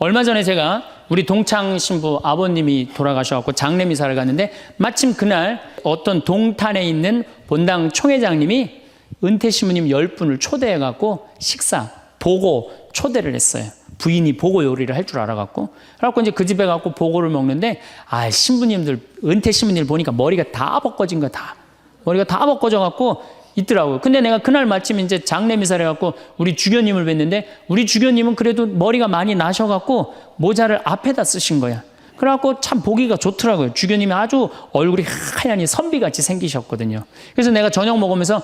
얼마 전에 제가 우리 동창 신부 아버님이 돌아가셔갖고 장례미사를 갔는데 마침 그날 어떤 동탄에 있는 본당 총회장님이 은퇴 신부님 10분을 초대해갖고 식사, 보고 초대를 했어요. 부인이 보고 요리를 할 줄 알아갖고. 그래갖고 이제 그 집에 가고 보고를 먹는데, 신부님들, 은퇴 신부님들 보니까 머리가 다 벗겨진 거야, 다. 머리가 다 벗겨져갖고 있더라고요. 근데 내가 그날 마침 이제 장례미사를 해갖고 우리 주교님을 뵀는데, 우리 주교님은 그래도 머리가 많이 나셔갖고 모자를 앞에다 쓰신 거야. 그래갖고 참 보기가 좋더라고요. 주교님이 아주 얼굴이 하얀이 선비같이 생기셨거든요. 그래서 내가 저녁 먹으면서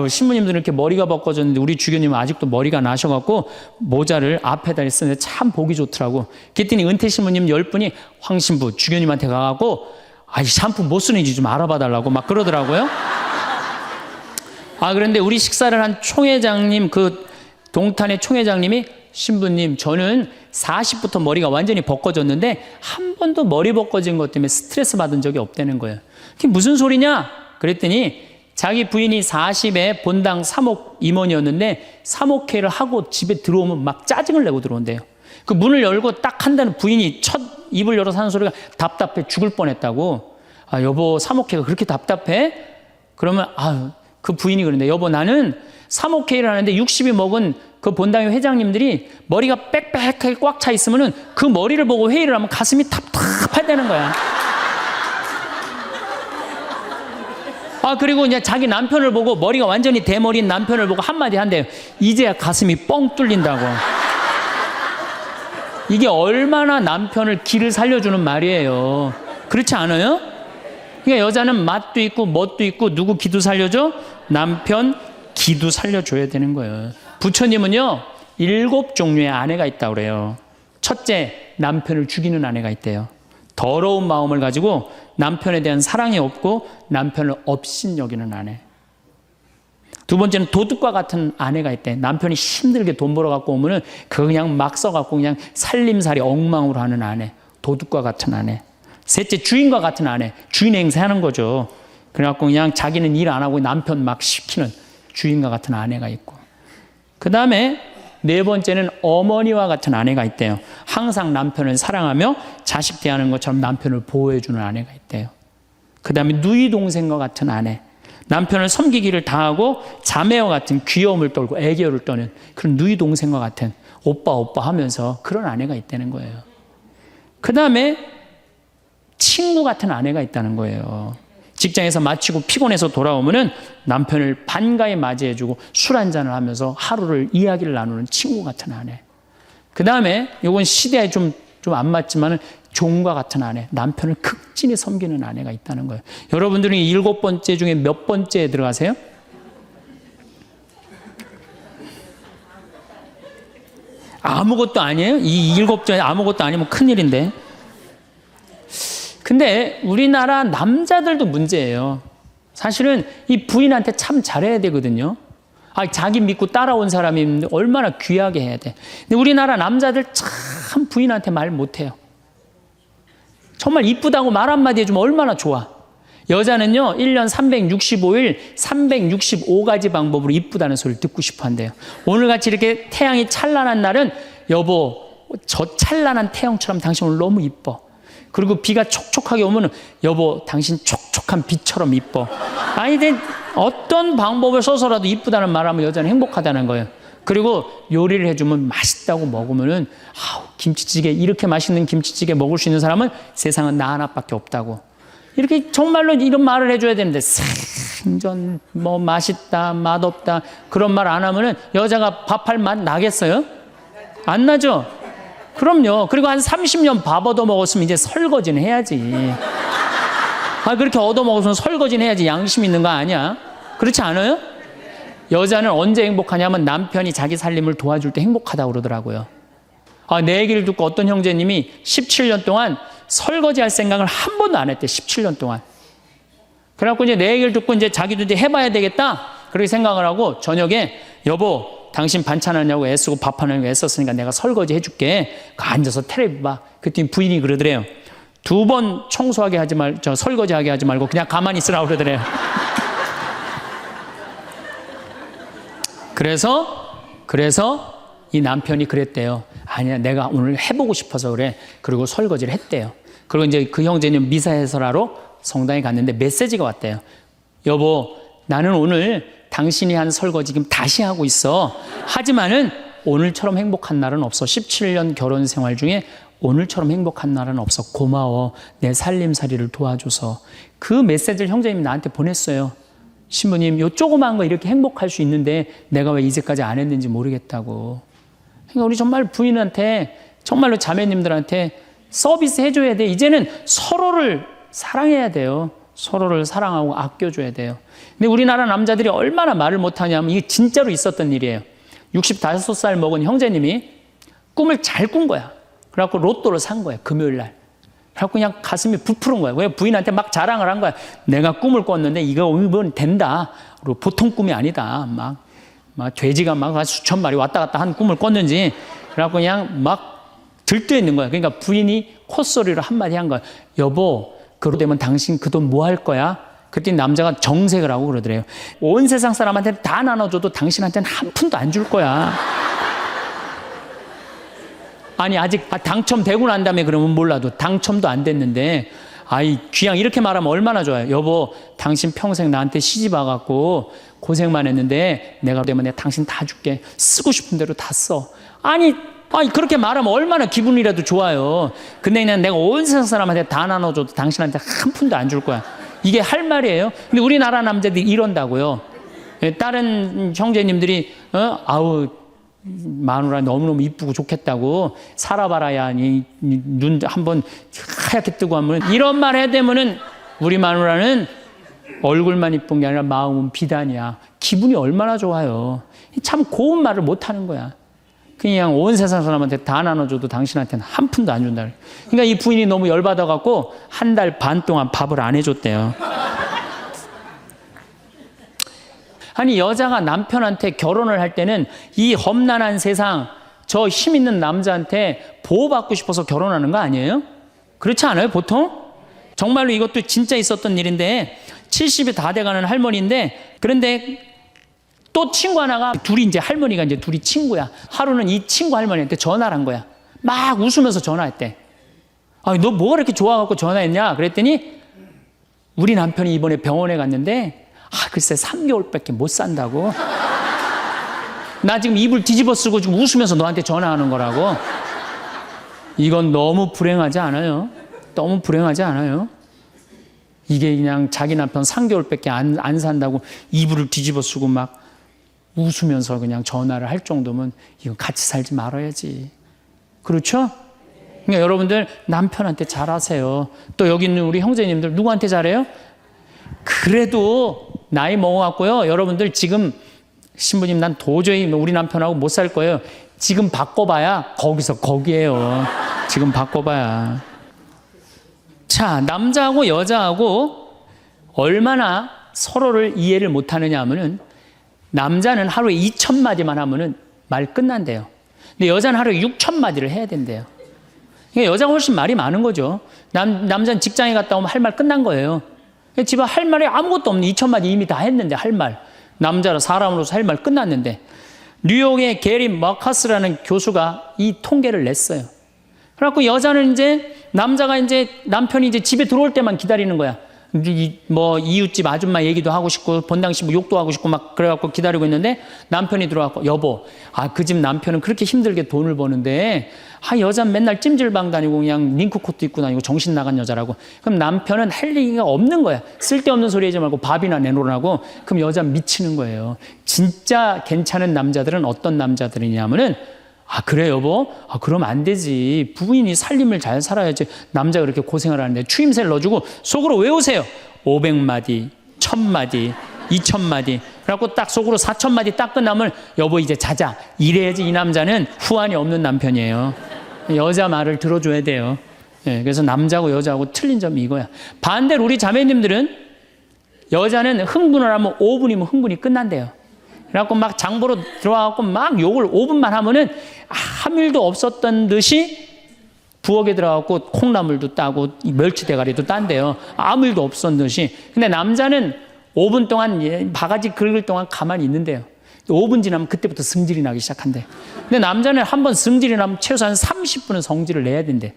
신부님들은 이렇게 머리가 벗겨졌는데 우리 주교님은 아직도 머리가 나셔갖고 모자를 앞에다 쓰는데 참 보기 좋더라고. 그랬더니 은퇴 신부님 10분이 황 신부 주교님한테 가갖고 샴푸 뭐 쓰는지 좀 알아봐 달라고 막 그러더라고요. 그런데 우리 식사를 한 총회장님, 그 동탄의 총회장님이 신부님, 저는 40부터 머리가 완전히 벗겨졌는데 한 번도 머리 벗겨진 것 때문에 스트레스 받은 적이 없다는 거예요. 그게 무슨 소리냐? 그랬더니 자기 부인이 40에 본당 사목 임원이었는데 사목회를 하고 집에 들어오면 막 짜증을 내고 들어온대요. 그 문을 열고 딱 한다는 부인이 첫 입을 열어서 하는 소리가 답답해 죽을 뻔했다고. 여보, 사목회가 그렇게 답답해? 그러면 그 부인이 그런데, 여보, 나는 사목회의를 하는데 60이 먹은 그 본당의 회장님들이 머리가 빽빽하게 꽉 차 있으면은 그 머리를 보고 회의를 하면 가슴이 답답하다는 거야. 그리고 이제 자기 남편을 보고 머리가 완전히 대머리인 남편을 보고 한마디 한대요. 이제야 가슴이 뻥 뚫린다고. 이게 얼마나 남편을 기를 살려주는 말이에요. 그렇지 않아요? 그러니까 여자는 맛도 있고 멋도 있고 누구 기도 살려줘? 남편 기도 살려줘야 되는 거예요. 부처님은요 7종류의 아내가 있다고 그래요. 첫째, 남편을 죽이는 아내가 있대요. 더러운 마음을 가지고 남편에 대한 사랑이 없고 남편을 업신여기는 아내. 두 번째는 도둑과 같은 아내가 있대. 남편이 힘들게 돈 벌어 갖고 오면은 그거 그냥 막 써갖고 그냥 살림살이 엉망으로 하는 아내. 도둑과 같은 아내. 셋째, 주인과 같은 아내. 주인 행세하는 거죠. 그래갖고 그냥 자기는 일 안 하고 남편 막 시키는 주인과 같은 아내가 있고. 그 다음에 네 번째는 어머니와 같은 아내가 있대요. 항상 남편을 사랑하며 자식 대하는 것처럼 남편을 보호해주는 아내가 있대요. 그 다음에 누이 동생과 같은 아내. 남편을 섬기기를 다하고 자매와 같은 귀여움을 떨고 애교를 떠는 그런 누이 동생과 같은 오빠 하면서 그런 아내가 있다는 거예요. 그 다음에 친구 같은 아내가 있다는 거예요. 직장에서 마치고 피곤해서 돌아오면은 남편을 반가이 맞이해주고 술 한잔을 하면서 하루를 이야기를 나누는 친구 같은 아내. 그 다음에 이건 시대에 좀 안 맞지만은 종과 같은 아내, 남편을 극진히 섬기는 아내가 있다는 거예요. 여러분들은 7번째 중에 몇 번째에 들어가세요? 아무것도 아니에요? 이 7번째 아무것도 아니면 큰일인데. 근데 우리나라 남자들도 문제예요. 사실은 이 부인한테 참 잘해야 되거든요. 자기 믿고 따라온 사람이 있는데 얼마나 귀하게 해야 돼. 근데 우리나라 남자들 참 부인한테 말 못해요. 정말 이쁘다고 말 한마디 해주면 얼마나 좋아. 여자는요 1년 365일 365가지 방법으로 이쁘다는 소리를 듣고 싶어 한대요. 오늘같이 이렇게 태양이 찬란한 날은 여보, 저 찬란한 태양처럼 당신 오늘 너무 이뻐. 그리고 비가 촉촉하게 오면 여보, 당신 촉촉한 비처럼 이뻐. 어떤 방법을 써서라도 이쁘다는 말하면 여자는 행복하다는 거예요. 그리고 요리를 해주면 맛있다고 먹으면은 김치찌개, 이렇게 맛있는 김치찌개 먹을 수 있는 사람은 세상은 나 하나밖에 없다고. 이렇게 정말로 이런 말을 해줘야 되는데 생전 뭐 맛있다, 맛없다 그런 말 안 하면은 여자가 밥할 맛 나겠어요? 안 나죠? 그럼요. 그리고 한 30년 밥 얻어먹었으면 이제 설거지는 해야지. 그렇게 얻어먹었으면 설거지는 해야지. 양심 있는 거 아니야? 그렇지 않아요? 여자는 언제 행복하냐면 남편이 자기 살림을 도와줄 때 행복하다고 그러더라고요. 내 얘기를 듣고 어떤 형제님이 17년 동안 설거지할 생각을 한 번도 안 했대. 17년 동안. 그래갖고 이제 내 얘기를 듣고 이제 자기도 이제 해봐야 되겠다. 그렇게 생각을 하고 저녁에 여보, 당신 반찬하냐고 애쓰고 밥하냐고 애썼으니까 내가 설거지 해줄게. 앉아서 텔레비 봐. 그랬더니 부인이 그러더래요. 2번 청소하게 하지 설거지하게 하지 말고 그냥 가만히 있으라고 그러더래요. 그래서 이 남편이 그랬대요. 아니야, 내가 오늘 해보고 싶어서 그래. 그리고 설거지를 했대요. 그리고 이제 그 형제는 미사 해설하러 성당에 갔는데 메시지가 왔대요. 여보, 나는 오늘 당신이 한 설거지 지금 다시 하고 있어. 하지만은 오늘처럼 행복한 날은 없어. 17년 결혼 생활 중에 오늘처럼 행복한 날은 없어. 고마워. 내 살림살이를 도와줘서. 그 메시지를 형제님이 나한테 보냈어요. 신부님, 요 조그만 거 이렇게 행복할 수 있는데 내가 왜 이제까지 안 했는지 모르겠다고. 그러니까 우리 정말 부인한테, 정말로 자매님들한테 서비스 해줘야 돼. 이제는 서로를 사랑해야 돼요. 서로를 사랑하고 아껴줘야 돼요. 근데 우리나라 남자들이 얼마나 말을 못하냐면 이게 진짜로 있었던 일이에요. 65살 먹은 형제님이 꿈을 잘 꾼 거야. 그래갖고 로또를 산 거야, 금요일 날. 그래갖고 그냥 가슴이 부풀은 거야. 왜 부인한테 막 자랑을 한 거야. 내가 꿈을 꿨는데 이거 이번 된다. 그리고 보통 꿈이 아니다. 막 돼지가 막 수천 마리 왔다 갔다 한 꿈을 꿨는지. 그래갖고 그냥 막 들떠 있는 거야. 그러니까 부인이 콧소리로 한마디 한 거야. 여보, 그러고 되면 당신 그 돈 뭐 할 거야? 그랬더니 남자가 정색을 하고 그러더래요. 온 세상 사람한테 다 나눠줘도 당신한테는 한 푼도 안 줄 거야. 아니, 아직 당첨되고 난 다음에 그러면 몰라도 당첨도 안 됐는데, 아이, 귀양 이렇게 말하면 얼마나 좋아요. 여보, 당신 평생 나한테 시집 와갖고 고생만 했는데 내가 되면 내가 당신 다 줄게. 쓰고 싶은 대로 다 써. 아니, 그렇게 말하면 얼마나 기분이라도 좋아요. 근데 그냥 내가 온 세상 사람한테 다 나눠줘도 당신한테 한 푼도 안 줄 거야. 이게 할 말이에요. 근데 우리나라 남자들이 이런다고요. 다른 형제님들이 아우 마누라 너무너무 이쁘고 좋겠다고 살아봐라야 눈 한번 하얗게 뜨고 하면 이런 말 해야 되면은 우리 마누라는 얼굴만 이쁜 게 아니라 마음은 비단이야. 기분이 얼마나 좋아요. 참 고운 말을 못하는 거야. 그냥 온 세상 사람한테 다 나눠줘도 당신한테는 한 푼도 안 준다. 그러니까 이 부인이 너무 열받아갖고 한 달 반 동안 밥을 안 해줬대요. 아니, 여자가 남편한테 결혼을 할 때는 이 험난한 세상, 저 힘 있는 남자한테 보호받고 싶어서 결혼하는 거 아니에요? 그렇지 않아요, 보통? 정말로 이것도 진짜 있었던 일인데 70이 다 돼가는 할머니인데, 그런데 또 친구 하나가 둘이 이제 할머니가 이제 둘이 친구야. 하루는 이 친구 할머니한테 전화를 한 거야. 막 웃으면서 전화했대. 너 뭐가 이렇게 좋아갖고 전화했냐? 그랬더니 우리 남편이 이번에 병원에 갔는데 글쎄 3개월밖에 못 산다고. 나 지금 이불 뒤집어 쓰고 지금 웃으면서 너한테 전화하는 거라고. 이건 너무 불행하지 않아요? 너무 불행하지 않아요? 이게 그냥 자기 남편 3개월밖에 안 산다고 이불을 뒤집어 쓰고 막 웃으면서 그냥 전화를 할 정도면 이건 같이 살지 말아야지. 그렇죠? 그러니까 여러분들 남편한테 잘하세요. 또 여기 있는 우리 형제님들 누구한테 잘해요? 그래도 나이 먹어갖고요. 여러분들 지금 신부님 난 도저히 우리 남편하고 못 살 거예요. 지금 바꿔봐야 거기서 거기에요. 지금 바꿔봐야. 자, 남자하고 여자하고 얼마나 서로를 이해를 못하느냐 하면은 남자는 하루에 2,000마디만 하면은 말 끝난대요. 근데 여자는 하루에 6,000마디를 해야 된대요. 그러니까 여자가 훨씬 말이 많은 거죠. 남자는 직장에 갔다 오면 할 말 끝난 거예요. 집에 할 말이 아무것도 없는 2,000마디 이미 다 했는데 할 말. 남자라 사람으로서 할 말 끝났는데. 뉴욕의 게리 머커스라는 교수가 이 통계를 냈어요. 그래갖고 여자는 남자가 남편이 집에 들어올 때만 기다리는 거야. 뭐 이웃집 아줌마 얘기도 하고 싶고 본당시 뭐 욕도 하고 싶고 막 그래갖고 기다리고 있는데 남편이 들어와서 여보, 그 집 남편은 그렇게 힘들게 돈을 버는데 여자는 맨날 찜질방 다니고 그냥 링크코트 입고 다니고 정신 나간 여자라고. 그럼 남편은 할 얘기가 없는 거야. 쓸데없는 소리 하지 말고 밥이나 내놓으라고. 그럼 여자는 미치는 거예요. 진짜 괜찮은 남자들은 어떤 남자들이냐면은 그래 여보? 그럼 안 되지. 부인이 살림을 잘 살아야지. 남자가 그렇게 고생을 하는데 추임새를 넣어주고 속으로 외우세요. 500마디, 1000마디, 2000마디. 그래갖고 딱 속으로 4000마디 딱 끝나면 여보 이제 자자. 이래야지 이 남자는 후환이 없는 남편이에요. 여자 말을 들어줘야 돼요. 그래서 남자하고 여자하고 틀린 점이 이거야. 반대로 우리 자매님들은 여자는 흥분을 하면 5분이면 흥분이 끝난대요. 그래갖고 막 장보러 들어와갖고 막 욕을 5분만 하면은 아무 일도 없었던 듯이 부엌에 들어가갖고 콩나물도 따고 멸치 대가리도 딴대요. 아무 일도 없었던 듯이. 근데 남자는 5분 동안 바가지 긁을 동안 가만히 있는데요. 5분 지나면 그때부터 승질이 나기 시작한대. 근데 남자는 한번 승질이 나면 최소한 30분은 성질을 내야 된대.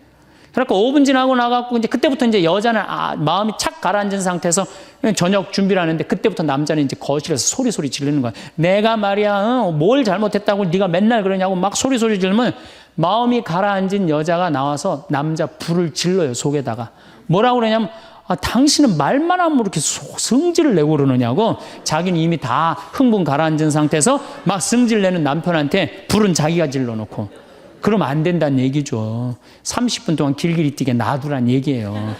그러니까 5분 지나고 나가고 이제 그때부터 이제 여자는 마음이 착 가라앉은 상태에서 저녁 준비를 하는데 그때부터 남자는 이제 거실에서 소리 지르는 거야. 내가 말이야 뭘 잘못했다고 네가 맨날 그러냐고 막 소리 지르면 마음이 가라앉은 여자가 나와서 남자 불을 질러요, 속에다가. 뭐라고 그러냐면 당신은 말만 하면 이렇게 성질을 내고 그러느냐고. 자기는 이미 다 흥분 가라앉은 상태에서 막 성질 내는 남편한테 불은 자기가 질러놓고. 그러면 안 된다는 얘기죠. 30분 동안 길길이 뛰게 놔두란 얘기예요.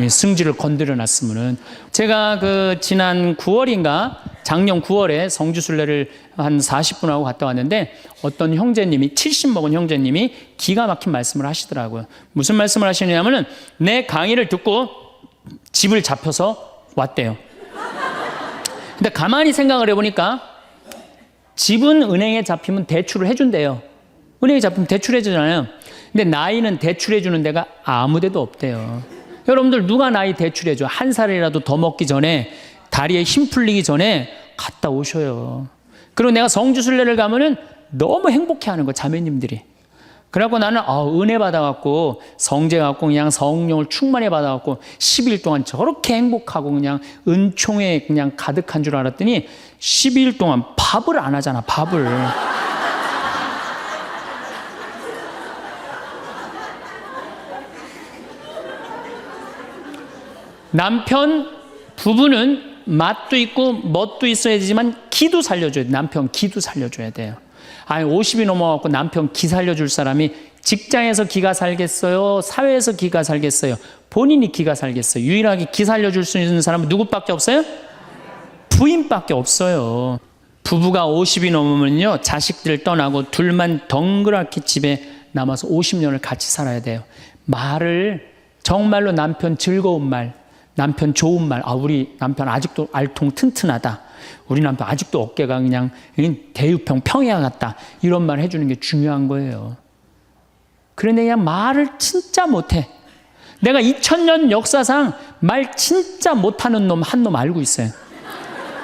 승질을 건드려 놨으면은. 제가 지난 9월인가 작년 9월에 성주순례를 한 40분 하고 갔다 왔는데 어떤 형제님이 70 먹은 형제님이 기가 막힌 말씀을 하시더라고요. 무슨 말씀을 하시냐면은 내 강의를 듣고 집을 잡혀서 왔대요. 근데 가만히 생각을 해보니까 집은 은행에 잡히면 대출을 해준대요. 은행에 잡히면 대출해 주잖아요. 근데 나이는 대출해 주는 데가 아무 데도 없대요. 여러분들 누가 나이 대출해 줘? 한 살이라도 더 먹기 전에, 다리에 힘 풀리기 전에 갔다 오셔요. 그리고 내가 성주순례를 가면은 너무 행복해 하는 거, 자매님들이. 그래갖고 나는 은혜 받아갖고 성제 갖고 그냥 성령을 충만히 받아갖고 10일 동안 저렇게 행복하고 그냥 은총에 그냥 가득한 줄 알았더니 12일 동안 밥을 안 하잖아, 밥을. 남편, 부부는 맛도 있고 멋도 있어야 되지만 기도 살려줘야 돼. 남편 기도 살려줘야 돼요. 아니 50이 넘어갖고 남편 기 살려줄 사람이 직장에서 기가 살겠어요? 사회에서 기가 살겠어요? 본인이 기가 살겠어요? 유일하게 기 살려줄 수 있는 사람은 누구밖에 없어요? 부인밖에 없어요. 부부가 50이 넘으면요 자식들 떠나고 둘만 덩그랗게 집에 남아서 50년을 같이 살아야 돼요. 말을 정말로 남편 즐거운 말, 남편 좋은 말, 우리 남편 아직도 알통 튼튼하다, 우리 남편 아직도 어깨가 그냥 대유평 평야 같다, 이런 말 해주는 게 중요한 거예요. 그런데 그냥 말을 진짜 못해. 내가 2000년 역사상 말 진짜 못하는 놈 한 놈 알고 있어요.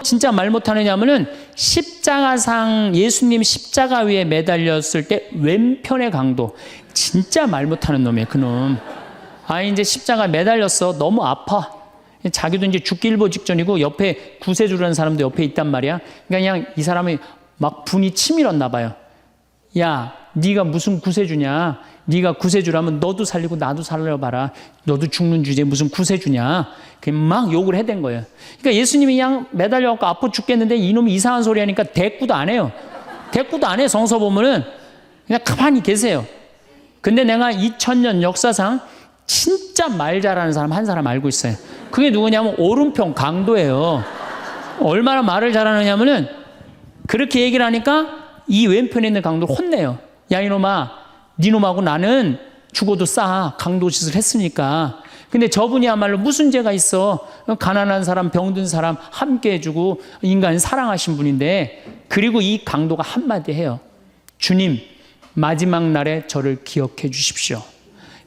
진짜 말 못하느냐면은 십자가상, 예수님 십자가 위에 매달렸을 때 왼편의 강도, 진짜 말 못하는 놈이에요, 그놈. 이제 십자가 매달렸어, 너무 아파. 자기도 이제 죽기 일보 직전이고 옆에 구세주라는 사람도 옆에 있단 말이야. 그러니까 그냥 이 사람이 막 분이 치밀었나 봐요. 야, 네가 무슨 구세주냐? 네가 구세주라면 너도 살리고 나도 살려봐라. 너도 죽는 주제에 무슨 구세주냐? 막 욕을 해댄 거예요. 그러니까 예수님이 그냥 매달려갖고 아파 죽겠는데 이놈이 이상한 소리 하니까 대꾸도 안 해요. 대꾸도 안 해. 성서 보면은 그냥 가만히 계세요. 근데 내가 2000년 역사상 진짜 말 잘하는 사람 한 사람 알고 있어요. 그게 누구냐면 오른편 강도예요. 얼마나 말을 잘하느냐면은 그렇게 얘기를 하니까 이 왼편에 있는 강도를 혼내요. 야, 이놈아, 니놈하고 나는 죽어도 싸. 강도 짓을 했으니까. 근데 저분이야말로 무슨 죄가 있어? 가난한 사람, 병든 사람 함께 해주고 인간 사랑하신 분인데, 그리고 이 강도가 한마디 해요. 주님, 마지막 날에 저를 기억해 주십시오.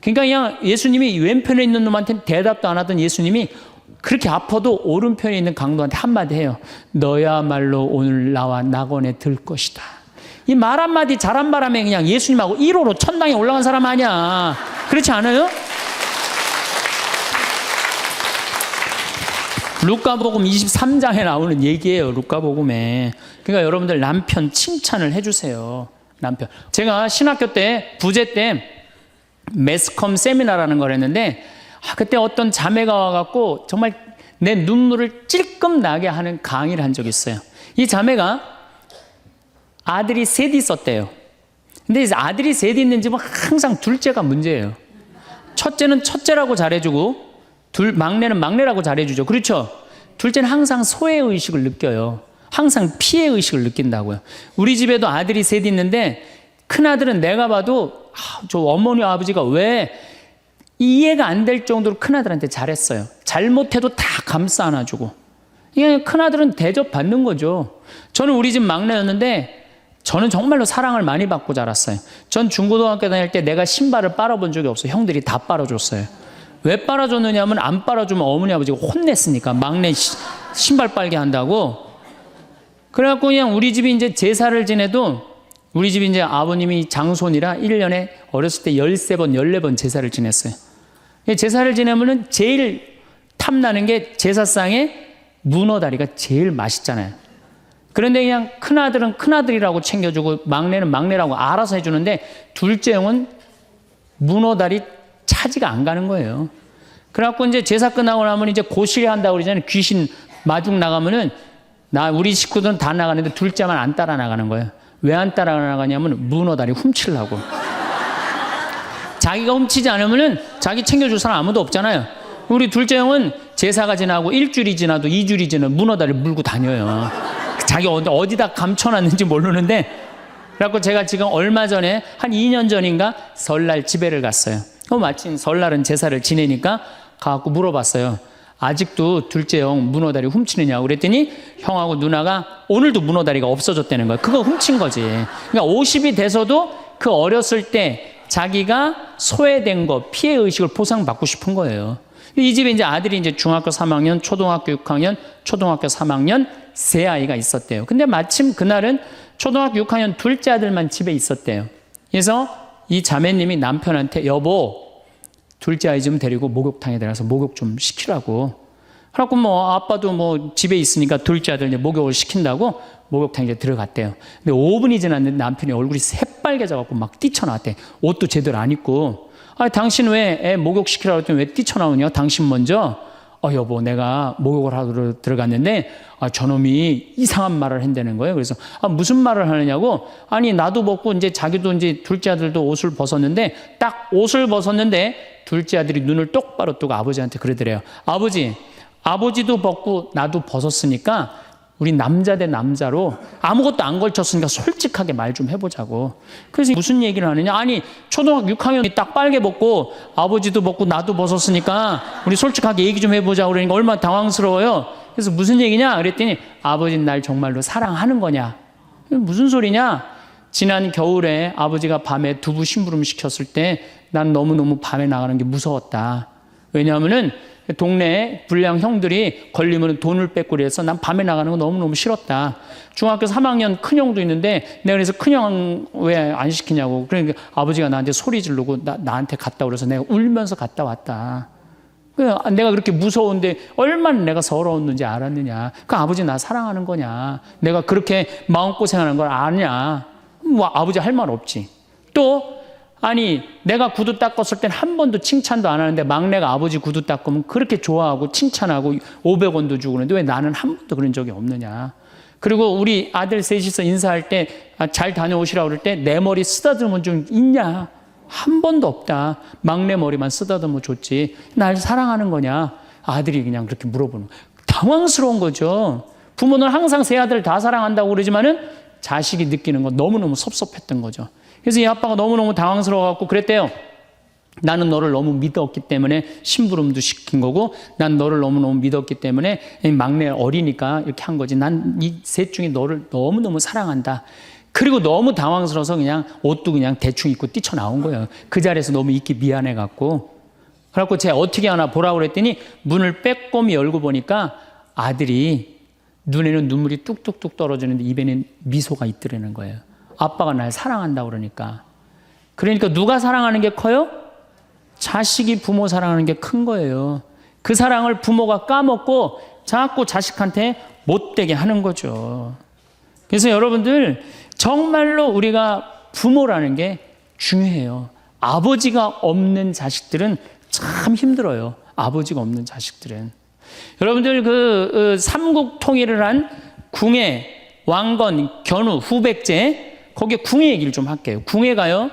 그러니까 그냥 예수님이 왼편에 있는 놈한테는 대답도 안 하던 예수님이 그렇게 아파도 오른편에 있는 강도한테 한마디 해요. 너야말로 오늘 나와 낙원에 들 것이다. 이 말 한마디 잘한 바람에 그냥 예수님하고 1호로 천당에 올라간 사람 아니야. 그렇지 않아요? 루카복음 23장에 나오는 얘기예요. 루카복음에. 그러니까 여러분들 남편 칭찬을 해주세요. 남편. 제가 신학교 때 부제 때 매스컴 세미나라는 걸 했는데 그때 어떤 자매가 와갖고 정말 내 눈물을 찔끔 나게 하는 강의를 한 적이 있어요. 이 자매가 아들이 셋 있었대요. 근데 아들이 셋 있는 집은 항상 둘째가 문제예요. 첫째는 첫째라고 잘해주고 막내는 막내라고 잘해주죠. 그렇죠? 둘째는 항상 소외의식을 느껴요. 항상 피해의식을 느낀다고요. 우리 집에도 아들이 셋 있는데 큰아들은 내가 봐도 저 어머니 아버지가 왜 이해가 안 될 정도로 큰아들한테 잘했어요. 잘못해도 다 감싸 안아주고. 이게 큰아들은 대접받는 거죠. 저는 우리 집 막내였는데 저는 정말로 사랑을 많이 받고 자랐어요. 전 중고등학교 다닐 때 내가 신발을 빨아본 적이 없어요. 형들이 다 빨아줬어요. 왜 빨아줬느냐면 안 빨아주면 어머니 아버지가 혼냈으니까 막내 신발 빨게 한다고. 그래갖고 그냥 우리 집이 이제 제사를 지내도 우리 집이 이제 아버님이 장손이라 1년에 어렸을 때 13번, 14번 제사를 지냈어요. 제사를 지내면은 제일 탐나는 게 제사상에 문어다리가 제일 맛있잖아요. 그런데 그냥 큰아들은 큰아들이라고 챙겨주고 막내는 막내라고 알아서 해주는데 둘째 형은 문어다리 차지가 안 가는 거예요. 그래갖고 이제 제사 끝나고 나면 이제 고시리 한다고 그러잖아요. 귀신 마중 나가면은 우리 식구들은 다 나가는데 둘째만 안 따라 나가는 거예요. 왜 안 따라 나가냐면 문어다리 훔치려고. 자기가 훔치지 않으면은 자기 챙겨줄 사람 아무도 없잖아요. 우리 둘째 형은 제사가 지나고 일주일이 지나도 2주일이 지나도 문어다리 물고 다녀요. 자기 어디다 감춰놨는지 모르는데. 그래갖고 제가 지금 얼마 전에 한 2년 전인가 설날 집회를 갔어요. 마침 설날은 제사를 지내니까 가갖고 물어봤어요. 아직도 둘째 형 문어다리 훔치느냐고 그랬더니 형하고 누나가 오늘도 문어다리가 없어졌다는 거예요. 그거 훔친 거지. 그러니까 50이 돼서도 그 어렸을 때 자기가 소외된 거, 피해의식을 보상받고 싶은 거예요. 이 집에 이제 아들이 이제 중학교 3학년, 초등학교 6학년, 초등학교 3학년 세 아이가 있었대요. 근데 마침 그날은 초등학교 6학년 둘째 아들만 집에 있었대요. 그래서 이 자매님이 남편한테 여보, 둘째 아이 좀 데리고 목욕탕에 들어가서 목욕 좀 시키라고. 그래갖고 뭐 아빠도 뭐 집에 있으니까 둘째 아들 이제 목욕을 시킨다고 목욕탕에 들어갔대요. 근데 5분이 지났는데 남편이 얼굴이 새빨개져갖고 막 뛰쳐나왔대. 옷도 제대로 안 입고. 당신 왜 애 목욕시키라고 했더니 왜 뛰쳐나오냐? 당신 먼저. 여보, 내가 목욕을 하러 들어갔는데 저놈이 이상한 말을 한다는 거예요. 그래서 무슨 말을 하느냐고. 아니 나도 벗고 이제 자기도 이제 둘째 아들도 옷을 벗었는데 딱 옷을 벗었는데 둘째 아들이 눈을 똑바로 뜨고 아버지한테 그러더래요. 아버지도 벗고 나도 벗었으니까 우리 남자 대 남자로 아무것도 안 걸쳤으니까 솔직하게 말 좀 해보자고. 그래서 무슨 얘기를 하느냐. 아니 초등학교 6학년이 딱 빨개 벗고 아버지도 벗고 나도 벗었으니까 우리 솔직하게 얘기 좀 해보자고 그러니까 얼마나 당황스러워요. 그래서 무슨 얘기냐 그랬더니 아버지는 날 정말로 사랑하는 거냐. 무슨 소리냐. 지난 겨울에 아버지가 밤에 두부 심부름 시켰을 때 난 너무너무 밤에 나가는 게 무서웠다. 왜냐하면은 동네에 불량 형들이 걸리면 돈을 뺏고 그래서 난 밤에 나가는 거 너무너무 싫었다. 중학교 3학년 큰형도 있는데 내가 그래서 큰형 왜 안 시키냐고. 그러니까 아버지가 나한테 소리 지르고 나한테 갔다 그래서 내가 울면서 갔다 왔다. 내가 그렇게 무서운데 얼마나 내가 서러웠는지 알았느냐. 그 아버지 나 사랑하는 거냐. 내가 그렇게 마음고생하는 걸 아냐. 뭐 아버지 할 말 없지. 또 아니 내가 구두 닦았을 땐 한 번도 칭찬도 안 하는데 막내가 아버지 구두 닦으면 그렇게 좋아하고 칭찬하고 500원도 주고 그러는데 왜 나는 한 번도 그런 적이 없느냐. 그리고 우리 아들 셋이서 인사할 때 잘 다녀오시라고 그럴 때 내 머리 쓰다듬은 좀 있냐. 한 번도 없다. 막내 머리만 쓰다듬어 줬지. 날 사랑하는 거냐. 아들이 그냥 그렇게 물어보는 거예요. 당황스러운 거죠. 부모는 항상 세 아들 다 사랑한다고 그러지만은 자식이 느끼는 건 너무너무 섭섭했던 거죠. 그래서 이 아빠가 너무너무 당황스러워갖고 그랬대요. 나는 너를 너무 믿었기 때문에 심부름도 시킨 거고 난 너를 너무너무 믿었기 때문에 막내 어리니까 이렇게 한 거지. 난 이 셋 중에 너를 너무너무 사랑한다. 그리고 너무 당황스러워서 그냥 옷도 그냥 대충 입고 뛰쳐나온 거예요. 그 자리에서 너무 있기 미안해갖고. 그래갖고 제가 어떻게 하나 보라고 그랬더니 문을 빼꼼히 열고 보니까 아들이 눈에는 눈물이 뚝뚝뚝 떨어지는데 입에는 미소가 있더라는 거예요. 아빠가 날 사랑한다고 그러니까. 그러니까 누가 사랑하는 게 커요? 자식이 부모 사랑하는 게 큰 거예요. 그 사랑을 부모가 까먹고 자꾸 자식한테 못되게 하는 거죠. 그래서 여러분들 정말로 우리가 부모라는 게 중요해요. 아버지가 없는 자식들은 참 힘들어요. 아버지가 없는 자식들은. 여러분들 삼국 통일을 한 궁예, 왕건, 견우, 후백제 거기에 궁예 얘기를 좀 할게요. 궁예가요.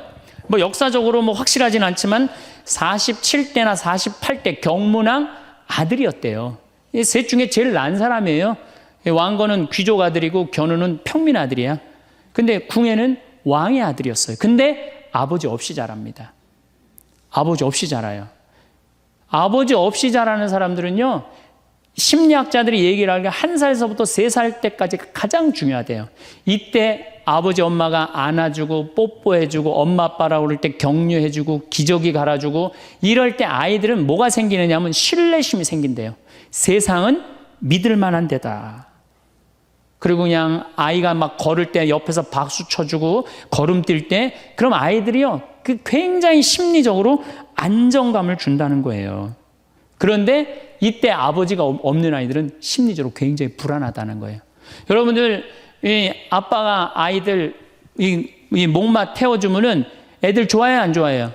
뭐 역사적으로 뭐 확실하진 않지만 47대나 48대 경문왕 아들이었대요. 이 셋 중에 제일 난 사람이에요. 왕건은 귀족 아들이고 견우는 평민 아들이야. 근데 궁예는 왕의 아들이었어요. 근데 아버지 없이 자랍니다. 아버지 없이 자라요. 아버지 없이 자라는 사람들은요. 심리학자들이 얘기를 하기에 1살서부터 3살 때까지 가장 중요하대요. 이때 아버지 엄마가 안아주고 뽀뽀해주고 엄마 아빠라고 그럴 때 격려해주고 기저귀 갈아주고 이럴 때 아이들은 뭐가 생기느냐 하면 신뢰심이 생긴대요. 세상은 믿을 만한 데다. 그리고 그냥 아이가 막 걸을 때 옆에서 박수 쳐주고 걸음 뛸 때, 그럼 아이들이요, 굉장히 심리적으로 안정감을 준다는 거예요. 그런데 이때 아버지가 없는 아이들은 심리적으로 굉장히 불안하다는 거예요. 여러분들, 이 아빠가 아이들 이 목마 태워주면은 애들 좋아해요, 안 좋아해요?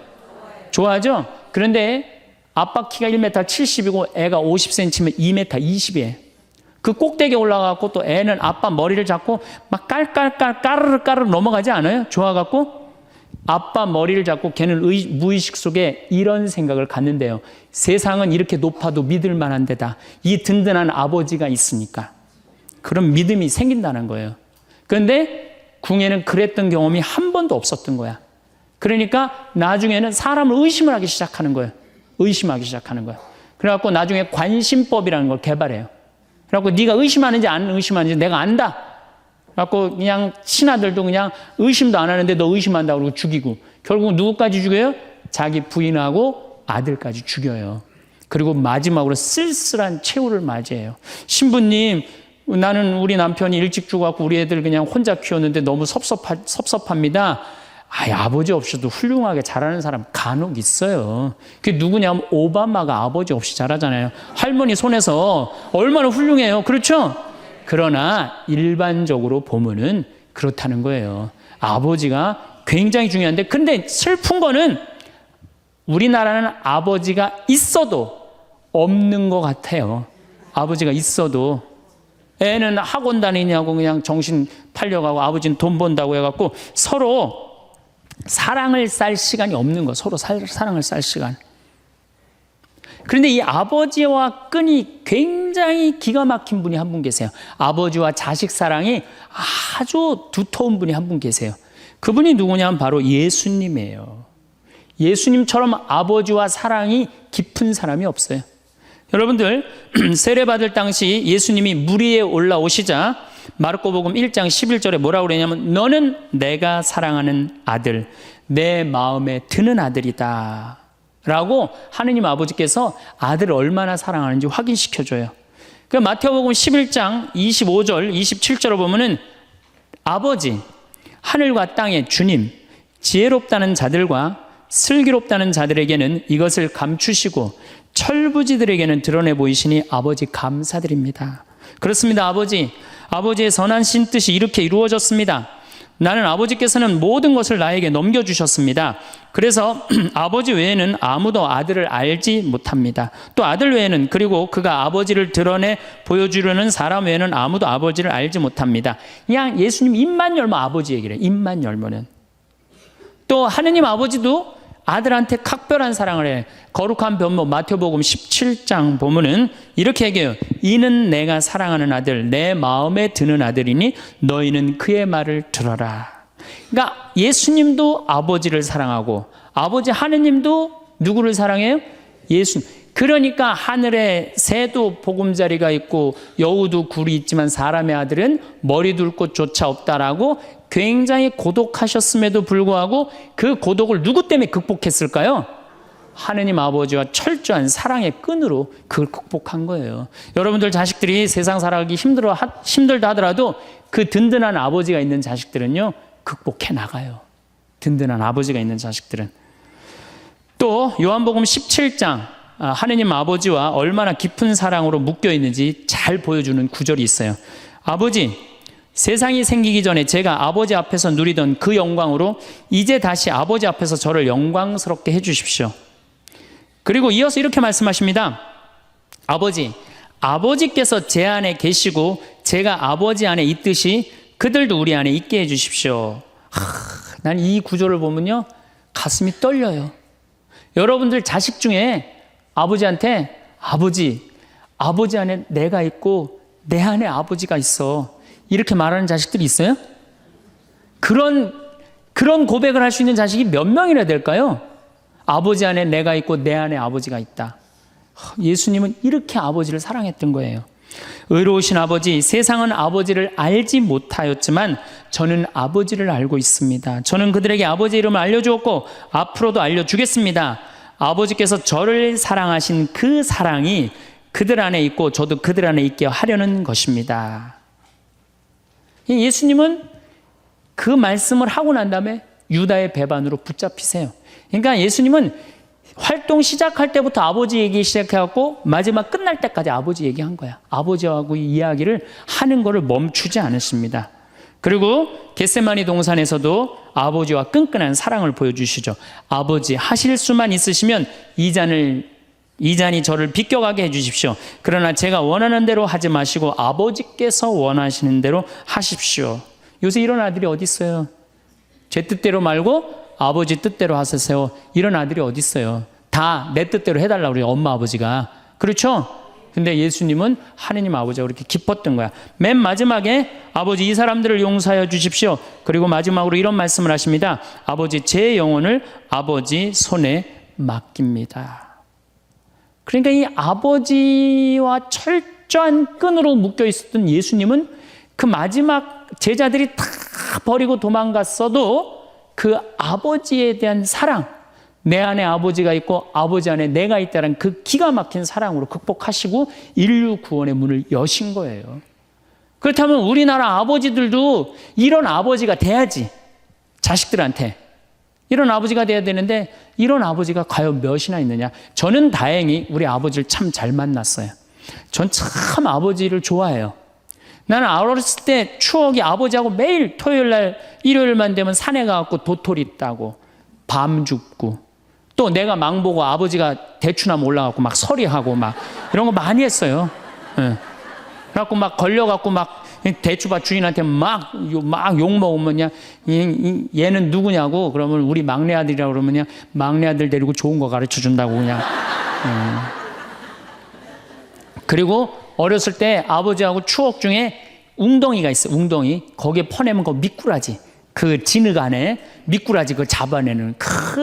좋아하죠? 그런데 아빠 키가 1m 70이고 애가 50cm면 2m 20이에요. 그 꼭대기에 올라가고 또 애는 아빠 머리를 잡고 막 까르르 넘어가지 않아요? 좋아갖고 아빠 머리를 잡고 걔는 무의식 속에 이런 생각을 갖는데요. 세상은 이렇게 높아도 믿을 만한 데다. 이 든든한 아버지가 있으니까. 그런 믿음이 생긴다는 거예요. 그런데 궁예는 그랬던 경험이 한 번도 없었던 거야. 그러니까 나중에는 사람을 의심을 하기 시작하는 거예요. 의심하기 시작하는 거예요. 그래갖고 나중에 관심법이라는 걸 개발해요. 그래갖고 네가 의심하는지 안 의심하는지 내가 안다. 그래갖고 그냥 친아들도 그냥 의심도 안 하는데 너 의심한다고 그러고 죽이고, 결국 누구까지 죽여요? 자기 부인하고 아들까지 죽여요. 그리고 마지막으로 쓸쓸한 최후를 맞이해요. 신부님, 나는 우리 남편이 일찍 죽어갖고 우리 애들 그냥 혼자 키웠는데 너무 섭섭합니다. 아버지 없이도 훌륭하게 자라는 사람 간혹 있어요. 그게 누구냐면 오바마가 아버지 없이 자라잖아요. 할머니 손에서 얼마나 훌륭해요. 그렇죠? 그러나 일반적으로 보면은 그렇다는 거예요. 아버지가 굉장히 중요한데, 근데 슬픈 거는 우리나라는 아버지가 있어도 없는 것 같아요. 아버지가 있어도 애는 학원 다니냐고 그냥 정신 팔려가고 아버지는 돈 번다고 해갖고 서로 사랑을 쌀 시간이 없는 거, 서로 사랑을 쌀 시간. 그런데 이 아버지와 끈이 굉장히 기가 막힌 분이 한 분 계세요. 아버지와 자식 사랑이 아주 두터운 분이 한 분 계세요. 그분이 누구냐면 바로 예수님이에요. 예수님처럼 아버지와 사랑이 깊은 사람이 없어요. 여러분들, 세례받을 당시 예수님이 물 위에 올라오시자 마르코복음 1장 11절에 뭐라고 그러냐면 너는 내가 사랑하는 아들, 내 마음에 드는 아들이다 라고 하느님 아버지께서 아들을 얼마나 사랑하는지 확인시켜줘요. 그 마태복음 11장 25절 27절을 보면은 아버지, 하늘과 땅의 주님, 지혜롭다는 자들과 슬기롭다는 자들에게는 이것을 감추시고 철부지들에게는 드러내 보이시니 아버지 감사드립니다. 그렇습니다. 아버지의 선하신 뜻이 이렇게 이루어졌습니다. 나는 아버지께서는 모든 것을 나에게 넘겨주셨습니다. 그래서 아버지 외에는 아무도 아들을 알지 못합니다. 또 아들 외에는, 그리고 그가 아버지를 드러내 보여주려는 사람 외에는 아무도 아버지를 알지 못합니다. 그냥 예수님 입만 열면 아버지 얘기를 해요. 입만 열면은. 또 하느님 아버지도 아들한테 각별한 사랑을 해. 거룩한 변모 마태복음 17장 보면은 이렇게 얘기해요. 이는 내가 사랑하는 아들, 내 마음에 드는 아들이니 너희는 그의 말을 들어라. 그러니까 예수님도 아버지를 사랑하고 아버지 하느님도 누구를 사랑해요? 예수님. 그러니까 하늘에 새도 보금자리가 있고 여우도 굴이 있지만 사람의 아들은 머리 둘 곳조차 없다라고 굉장히 고독하셨음에도 불구하고 그 고독을 누구 때문에 극복했을까요? 하느님 아버지와 철저한 사랑의 끈으로 그걸 극복한 거예요. 여러분들 자식들이 세상 살아가기 힘들다 하더라도 그 든든한 아버지가 있는 자식들은요, 극복해 나가요. 든든한 아버지가 있는 자식들은. 또 요한복음 17장 하느님 아버지와 얼마나 깊은 사랑으로 묶여 있는지 잘 보여주는 구절이 있어요. 아버지, 세상이 생기기 전에 제가 아버지 앞에서 누리던 그 영광으로 이제 다시 아버지 앞에서 저를 영광스럽게 해주십시오. 그리고 이어서 이렇게 말씀하십니다. 아버지께서 제 안에 계시고 제가 아버지 안에 있듯이 그들도 우리 안에 있게 해주십시오. 난 이 구절을 보면요, 가슴이 떨려요. 여러분들 자식 중에 아버지한테 아버지 안에 내가 있고 내 안에 아버지가 있어, 이렇게 말하는 자식들이 있어요? 그런 고백을 할 수 있는 자식이 몇 명이나 될까요? 아버지 안에 내가 있고 내 안에 아버지가 있다. 예수님은 이렇게 아버지를 사랑했던 거예요. 의로우신 아버지, 세상은 아버지를 알지 못하였지만 저는 아버지를 알고 있습니다. 저는 그들에게 아버지 이름을 알려주었고 앞으로도 알려주겠습니다. 아버지께서 저를 사랑하신 그 사랑이 그들 안에 있고 저도 그들 안에 있게 하려는 것입니다. 예수님은 그 말씀을 하고 난 다음에 유다의 배반으로 붙잡히세요. 그러니까 예수님은 활동 시작할 때부터 아버지 얘기 시작해갖고 마지막 끝날 때까지 아버지 얘기한 거야. 아버지하고 이야기를 하는 거를 멈추지 않았습니다. 그리고 겟세마니 동산에서도 아버지와 끈끈한 사랑을 보여주시죠. 아버지 하실 수만 있으시면 이 잔이 저를 비껴가게 해주십시오. 그러나 제가 원하는 대로 하지 마시고 아버지께서 원하시는 대로 하십시오. 요새 이런 아들이 어디 있어요? 제 뜻대로 말고 아버지 뜻대로 하세요. 이런 아들이 어디 있어요? 다 내 뜻대로 해달라고 그래요. 엄마 아버지가. 그렇죠? 근데 예수님은 하느님 아버지가 그렇게 기뻤던 거야. 맨 마지막에 아버지 이 사람들을 용서하여 주십시오. 그리고 마지막으로 이런 말씀을 하십니다. 아버지 제 영혼을 아버지 손에 맡깁니다. 그러니까 이 아버지와 철저한 끈으로 묶여 있었던 예수님은 그 마지막 제자들이 다 버리고 도망갔어도 그 아버지에 대한 사랑, 내 안에 아버지가 있고 아버지 안에 내가 있다는 그 기가 막힌 사랑으로 극복하시고 인류 구원의 문을 여신 거예요. 그렇다면 우리나라 아버지들도 이런 아버지가 돼야지. 자식들한테. 이런 아버지가 돼야 되는데 이런 아버지가 과연 몇이나 있느냐. 저는 다행히 우리 아버지를 참 잘 만났어요. 전 참 아버지를 좋아해요. 나는 어렸을 때 추억이 아버지하고 매일 토요일 날 일요일만 되면 산에 가갖고 도토리 따고 밤 줍고 또 내가 망보고 아버지가 대추나무 올라가고 막 서리하고 막 이런 거 많이 했어요. 예. 그래갖고 막 걸려갖고 막 대추밭 주인한테 막 욕먹으면 얘는 누구냐고 그러면 우리 막내 아들이라고 그러면 막내 아들 데리고 좋은 거 가르쳐 준다고 그냥. 그리고 어렸을 때 아버지하고 추억 중에 웅덩이가 있어요. 웅덩이. 거기에 퍼내면 그 미꾸라지. 그 진흙 안에 미꾸라지 그걸 잡아내는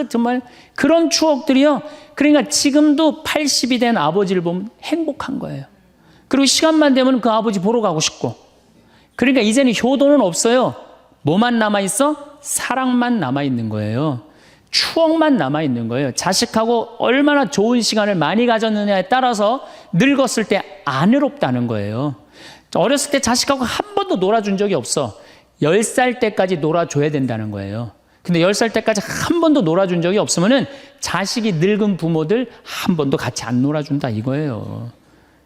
정말 그런 추억들이요. 그러니까 지금도 80이 된 아버지를 보면 행복한 거예요. 그리고 시간만 되면 그 아버지 보러 가고 싶고. 그러니까 이제는 효도는 없어요. 뭐만 남아있어? 사랑만 남아있는 거예요. 추억만 남아있는 거예요. 자식하고 얼마나 좋은 시간을 많이 가졌느냐에 따라서 늙었을 때 안 외롭다는 거예요. 어렸을 때 자식하고 한 번도 놀아준 적이 없어. 10살 때까지 놀아줘야 된다는 거예요. 근데 10살 때까지 한 번도 놀아준 적이 없으면은 자식이 늙은 부모들 한 번도 같이 안 놀아준다 이거예요.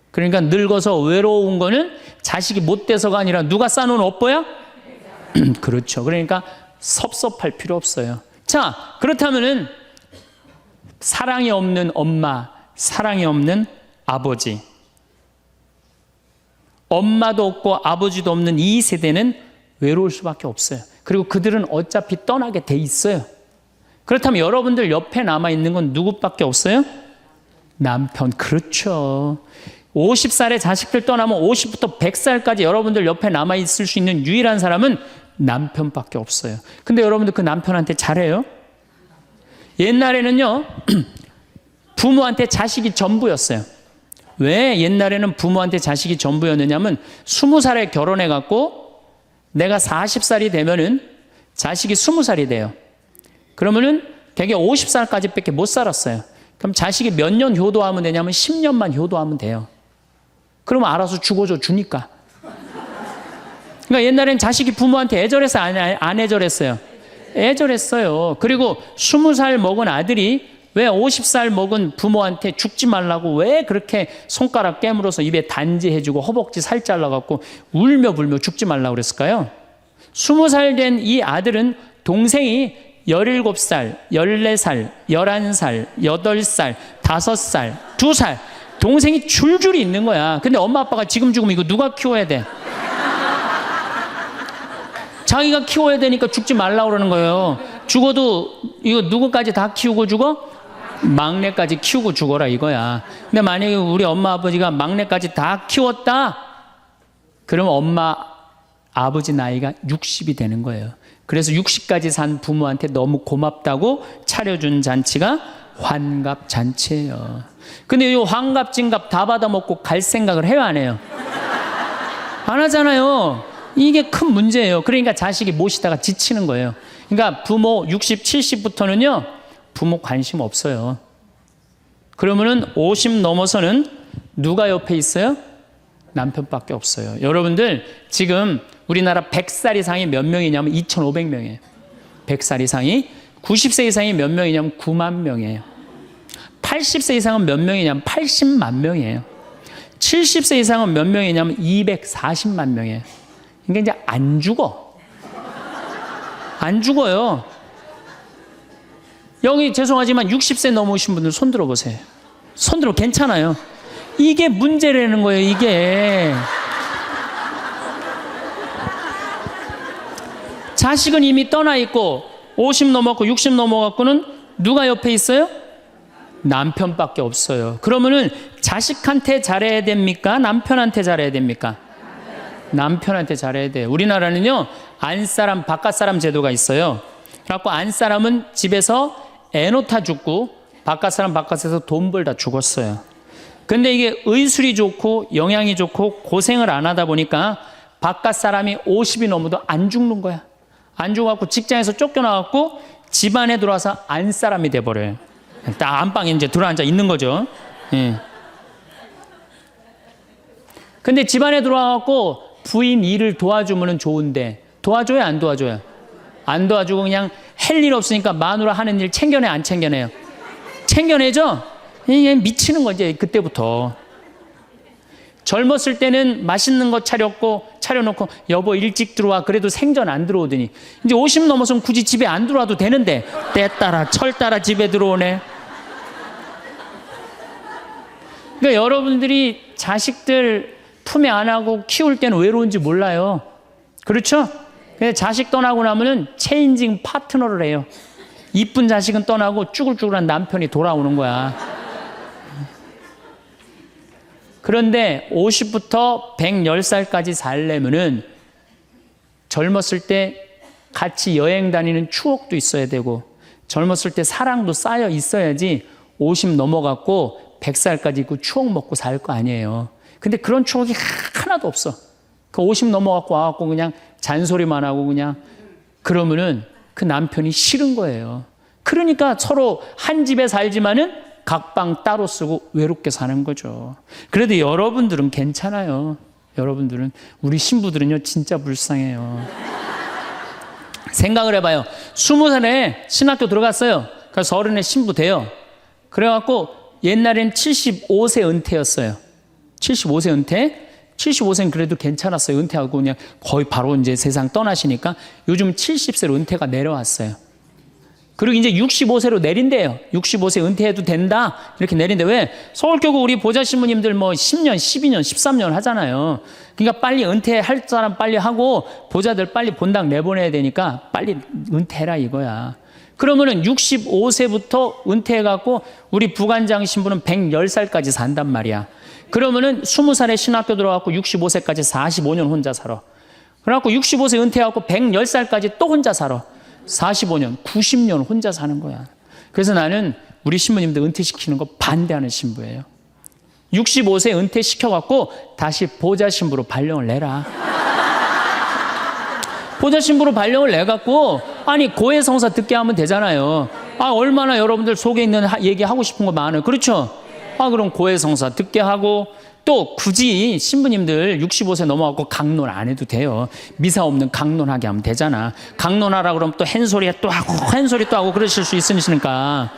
그러니까 늙어서 외로운 거는 자식이 못 돼서가 아니라 누가 싸놓은 업보야? 그렇죠. 그러니까 섭섭할 필요 없어요. 자, 그렇다면은 사랑이 없는 엄마, 사랑이 없는 아버지, 엄마도 없고 아버지도 없는 이 세대는 외로울 수밖에 없어요. 그리고 그들은 어차피 떠나게 돼 있어요. 그렇다면 여러분들 옆에 남아있는 건 누구밖에 없어요? 남편. 그렇죠. 50살에 자식들 떠나면 50부터 100살까지 여러분들 옆에 남아있을 수 있는 유일한 사람은 남편밖에 없어요. 근데 여러분들 그 남편한테 잘해요? 옛날에는요, 부모한테 자식이 전부였어요. 왜 옛날에는 부모한테 자식이 전부였느냐면 20살에 결혼해갖고 내가 40살이 되면은 자식이 20살이 돼요. 그러면은 되게 50살까지 밖에 못 살았어요. 그럼 자식이 몇 년 효도하면 되냐면 10년만 효도하면 돼요. 그러면 알아서 죽어줘 주니까. 그러니까 옛날엔 자식이 부모한테 애절해서 안 애절했어요. 애절했어요. 그리고 20살 먹은 아들이 왜 50살 먹은 부모한테 죽지 말라고 왜 그렇게 손가락 깨물어서 입에 단지해주고 허벅지 살 잘라갖고 울며 불며 죽지 말라고 그랬을까요? 20살 된 이 아들은 동생이 17살, 14살, 11살, 8살, 5살, 2살 동생이 줄줄이 있는 거야. 근데 엄마 아빠가 지금 죽으면 이거 누가 키워야 돼? 자기가 키워야 되니까 죽지 말라고 그러는 거예요. 죽어도 이거 누구까지 다 키우고 죽어? 막내까지 키우고 죽어라 이거야. 근데 만약에 우리 엄마 아버지가 막내까지 다 키웠다? 그러면 엄마 아버지 나이가 60이 되는 거예요. 그래서 60까지 산 부모한테 너무 고맙다고 차려준 잔치가 환갑잔치예요. 근데 이 환갑진갑 다 받아먹고 갈 생각을 해요, 안 해요? 안 하잖아요. 이게 큰 문제예요. 그러니까 자식이 모시다가 지치는 거예요. 그러니까 부모 60, 70부터는요 부모 관심 없어요. 그러면은 50 넘어서는 누가 옆에 있어요? 남편밖에 없어요. 여러분들 지금 우리나라 100살 이상이 몇 명이냐면 2,500명이에요. 100살 이상이. 90세 이상이 몇 명이냐면 9만 명이에요. 80세 이상은 몇 명이냐면 80만 명이에요. 70세 이상은 몇 명이냐면 240만 명이에요. 그러니까 이제 안 죽어. 안 죽어요. 여기 죄송하지만 60세 넘으신 분들 손 들어보세요. 손 들어 괜찮아요. 이게 문제라는 거예요, 이게. 자식은 이미 떠나 있고 50 넘었고 60 넘어갖고는 누가 옆에 있어요? 남편밖에 없어요. 그러면은 자식한테 잘해야 됩니까? 남편한테 잘해야 됩니까? 남편한테 잘해야 돼요. 우리나라는요, 안사람, 바깥사람 제도가 있어요. 그래갖고 안사람은 집에서 애 놓다 죽고 바깥사람 바깥에서 돈 벌다 죽었어요. 근데 이게 의술이 좋고 영양이 좋고 고생을 안 하다 보니까 바깥사람이 50이 넘어도 안 죽는 거야. 안 죽어갖고 직장에서 쫓겨나갖고 집안에 들어와서 안사람이 돼버려요. 딱 안방에 이제 들어앉아 있는 거죠. 예. 근데 집안에 들어와갖고 부인 일을 도와주면 좋은데 도와줘요, 안 도와줘요? 안 도와주고 그냥 할 일 없으니까 마누라 하는 일 챙겨내, 안 챙겨내요? 챙겨내죠? 이게 미치는 거지, 그때부터. 젊었을 때는 맛있는 거 차려놓고 여보 일찍 들어와. 그래도 생전 안 들어오더니 이제 50 넘어서는 굳이 집에 안 들어와도 되는데 때 따라 철 따라 집에 들어오네. 그러니까 여러분들이 자식들 품에 안하고 키울 때는 외로운지 몰라요. 그렇죠? 근데 자식 떠나고 나면은 체인징 파트너를 해요. 이쁜 자식은 떠나고 쭈글쭈글한 남편이 돌아오는 거야. 그런데 50부터 110살까지 살려면은 젊었을 때 같이 여행 다니는 추억도 있어야 되고 젊었을 때 사랑도 쌓여 있어야지 50 넘어갔고 100살까지 있고 추억 먹고 살 거 아니에요. 근데 그런 추억이 하나도 없어. 그 50 넘어갖고 와갖고 그냥 잔소리만 하고 그냥 그러면은 그 남편이 싫은 거예요. 그러니까 서로 한 집에 살지만은 각방 따로 쓰고 외롭게 사는 거죠. 그래도 여러분들은 괜찮아요. 여러분들은. 우리 신부들은요 진짜 불쌍해요. 생각을 해봐요. 20살에 신학교 들어갔어요. 그래서 30에 신부 돼요. 그래갖고 옛날엔 75세 은퇴였어요. 75세 은퇴. 75세는 그래도 괜찮았어요. 은퇴하고 그냥 거의 바로 이제 세상 떠나시니까 요즘 70세로 은퇴가 내려왔어요. 그리고 이제 65세로 내린대요. 65세 은퇴해도 된다. 이렇게 내린대. 왜? 서울교구 우리 보좌 신부님들 뭐 10년, 12년, 13년 하잖아요. 그러니까 빨리 은퇴할 사람 빨리 하고 보좌들 빨리 본당 내보내야 되니까 빨리 은퇴해라 이거야. 그러면은 65세부터 은퇴해갖고 우리 부관장 신부는 110살까지 산단 말이야. 그러면은 20살에 신학교 들어갖고 65세까지 45년 혼자 살아. 그래갖고 65세 은퇴하고 110살까지 또 혼자 살아. 45년, 90년 혼자 사는 거야. 그래서 나는 우리 신부님들 은퇴시키는 거 반대하는 신부예요. 65세 은퇴시켜갖고 다시 보좌 신부로 발령을 내라. 보좌 신부로 발령을 내갖고 아니 고해성사 듣게 하면 되잖아요. 아 얼마나 여러분들 속에 있는 얘기하고 싶은 거 많아요. 그렇죠? 아 그럼 고해성사 듣게 하고 또 굳이 신부님들 65세 넘어가고 강론 안 해도 돼요. 미사 없는 강론하게 하면 되잖아. 강론하라 그러면 또 한 소리 또 하고 그러실 수 있으니까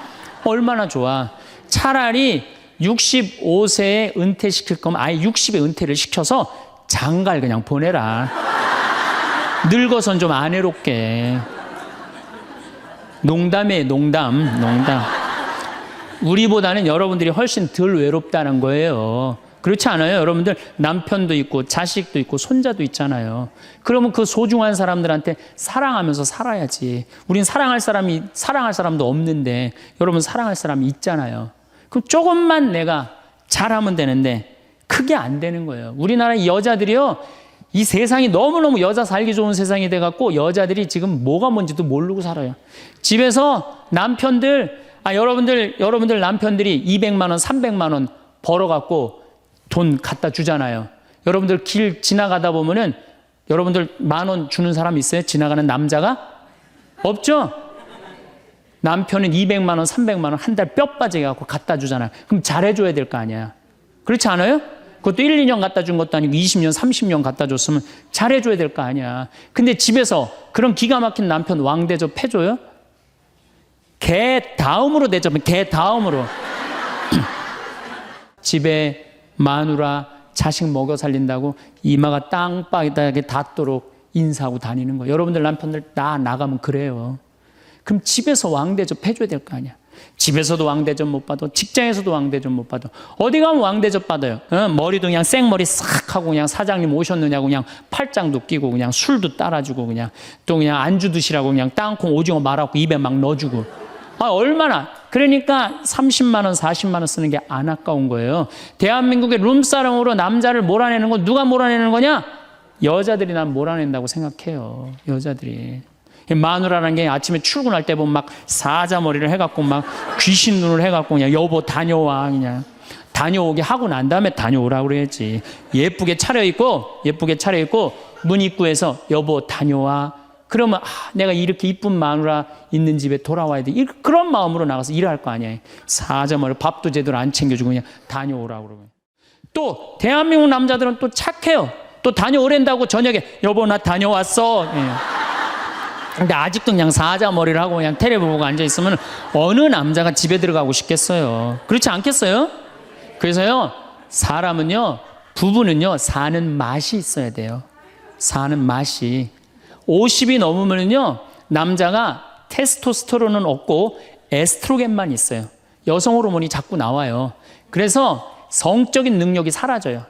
얼마나 좋아. 차라리 65세에 은퇴시킬 거면 아예 60에 은퇴를 시켜서 장가를 그냥 보내라. 늙어선 좀 안 해롭게. 농담이에요, 농담. 우리보다는 여러분들이 훨씬 덜 외롭다는 거예요. 그렇지 않아요? 여러분들 남편도 있고 자식도 있고 손자도 있잖아요. 그러면 그 소중한 사람들한테 사랑하면서 살아야지. 우린 사랑할 사람도 없는데 여러분 사랑할 사람이 있잖아요. 그럼 조금만 내가 잘하면 되는데 그게 안 되는 거예요. 우리나라 여자들이요. 이 세상이 너무너무 여자 살기 좋은 세상이 돼갖고 여자들이 지금 뭐가 뭔지도 모르고 살아요. 집에서 남편들, 여러분들 남편들이 200만 원, 300만 원 벌어갖고 돈 갖다 주잖아요. 여러분들 길 지나가다 보면은 여러분들 10,000원 주는 사람 있어요? 지나가는 남자가? 없죠? 남편은 200만 원, 300만 원 한 달 뼈 빠지게 갖고 갖다 주잖아요. 그럼 잘해줘야 될 거 아니야. 그렇지 않아요? 그것도 1, 2년 갖다 준 것도 아니고 20년, 30년 갖다 줬으면 잘해줘야 될 거 아니야. 근데 집에서 그런 기가 막힌 남편 왕 대접해줘요? 개 다음으로 대접해. 개 다음으로. 집에 마누라 자식 먹여 살린다고 이마가 땅바닥에 닿도록 인사하고 다니는 거예요. 여러분들 남편들 다 나가면 그래요. 그럼 집에서 왕 대접해줘야 될 거 아니야. 집에서도 왕 대접 못 받아. 직장에서도 왕 대접 못 받아. 어디 가면 왕 대접 받아요. 머리도 그냥 생머리 싹 하고 그냥 사장님 오셨느냐고 그냥 팔짱도 끼고 그냥 술도 따라주고 그냥 또 그냥 안주 드시라고 그냥 땅콩 오징어 말아갖고 입에 막 넣어주고. 얼마나. 그러니까 30만 원, 40만 원 쓰는 게 안 아까운 거예요. 대한민국의 룸사롱으로 남자를 몰아내는 건 누가 몰아내는 거냐? 여자들이 난 몰아낸다고 생각해요. 여자들이. 마누라라는 게 아침에 출근할 때 보면 막 사자머리를 해갖고 막 귀신 눈을 해갖고 그냥 여보 다녀와 그냥 다녀오게 하고 난 다음에 다녀오라고 그래야지. 예쁘게 차려입고 문 입구에서 여보 다녀와. 그러면 내가 이렇게 이쁜 마누라 있는 집에 돌아와야 돼. 그런 마음으로 나가서 일할 거 아니야. 사자머리 밥도 제대로 안 챙겨주고 그냥 다녀오라고 그러고. 또 대한민국 남자들은 또 착해요. 또 다녀오랜다고 저녁에 여보 나 다녀왔어. 예. 근데 아직도 그냥 사자머리를 하고 그냥 텔레비 보고 앉아있으면 어느 남자가 집에 들어가고 싶겠어요. 그렇지 않겠어요? 그래서요, 사람은요, 부부는요, 사는 맛이 있어야 돼요. 사는 맛이. 50이 넘으면요, 남자가 테스토스테론은 없고 에스트로겐만 있어요. 여성 호르몬이 자꾸 나와요. 그래서 성적인 능력이 사라져요.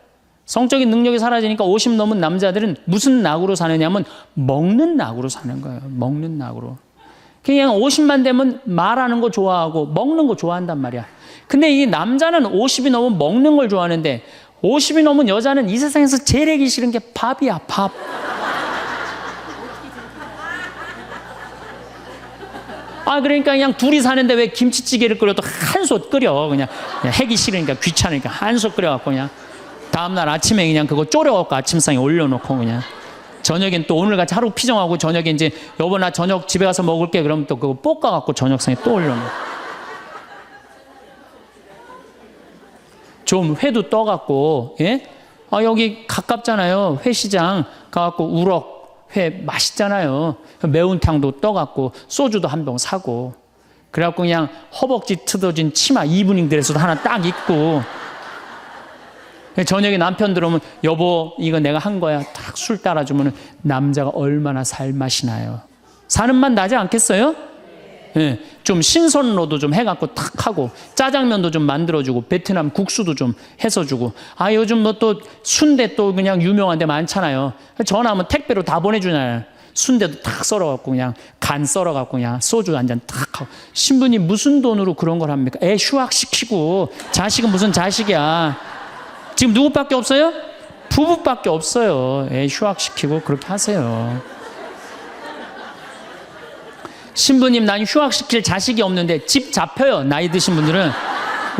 성적인 능력이 사라지니까 50 넘은 남자들은 무슨 낙으로 사느냐면 먹는 낙으로 사는 거예요. 먹는 낙으로. 그냥 50만 되면 말하는 거 좋아하고 먹는 거 좋아한단 말이야. 근데 이 남자는 50이 넘으면 먹는 걸 좋아하는데 50이 넘은 여자는 이 세상에서 제일 하기 싫은 게 밥이야, 밥. 그러니까 그냥 둘이 사는데 왜 김치찌개를 끓여도 한솥 끓여. 그냥 하기 싫으니까 귀찮으니까 한솥 끓여갖고 그냥 다음날 아침에 그냥 그거 졸여갖고 아침상에 올려놓고 그냥 저녁엔 또 오늘같이 하루 피정하고 저녁에 이제 여보 나 저녁 집에 가서 먹을게 그러면 또 그거 볶아갖고 저녁상에 또 올려놓고 좀 회도 떠갖고 예? 여기 가깝잖아요. 회시장 가갖고 우럭 회 맛있잖아요. 매운탕도 떠갖고 소주도 한 병 사고 그래갖고 그냥 허벅지 트어진 치마 이브닝 드레스도 하나 딱 입고 저녁에 남편 들어오면 여보 이거 내가 한 거야 딱 술 따라주면 남자가 얼마나 살맛이 나요. 사는 맛 나지 않겠어요? 예, 좀 신선로도 좀 해갖고 탁 하고 짜장면도 좀 만들어주고 베트남 국수도 좀 해서 주고 요즘 뭐 또 순대 또 그냥 유명한 데 많잖아요. 전화하면 택배로 다 보내주잖아요. 순대도 탁 썰어갖고 그냥 간 썰어갖고 그냥 소주 한 잔 탁 하고 신부님 무슨 돈으로 그런 걸 합니까? 애 휴학시키고 자식은 무슨 자식이야. 지금 누구밖에 없어요? 부부밖에 없어요. 애 휴학시키고 그렇게 하세요. 신부님 난 휴학시킬 자식이 없는데 집 잡혀요. 나이 드신 분들은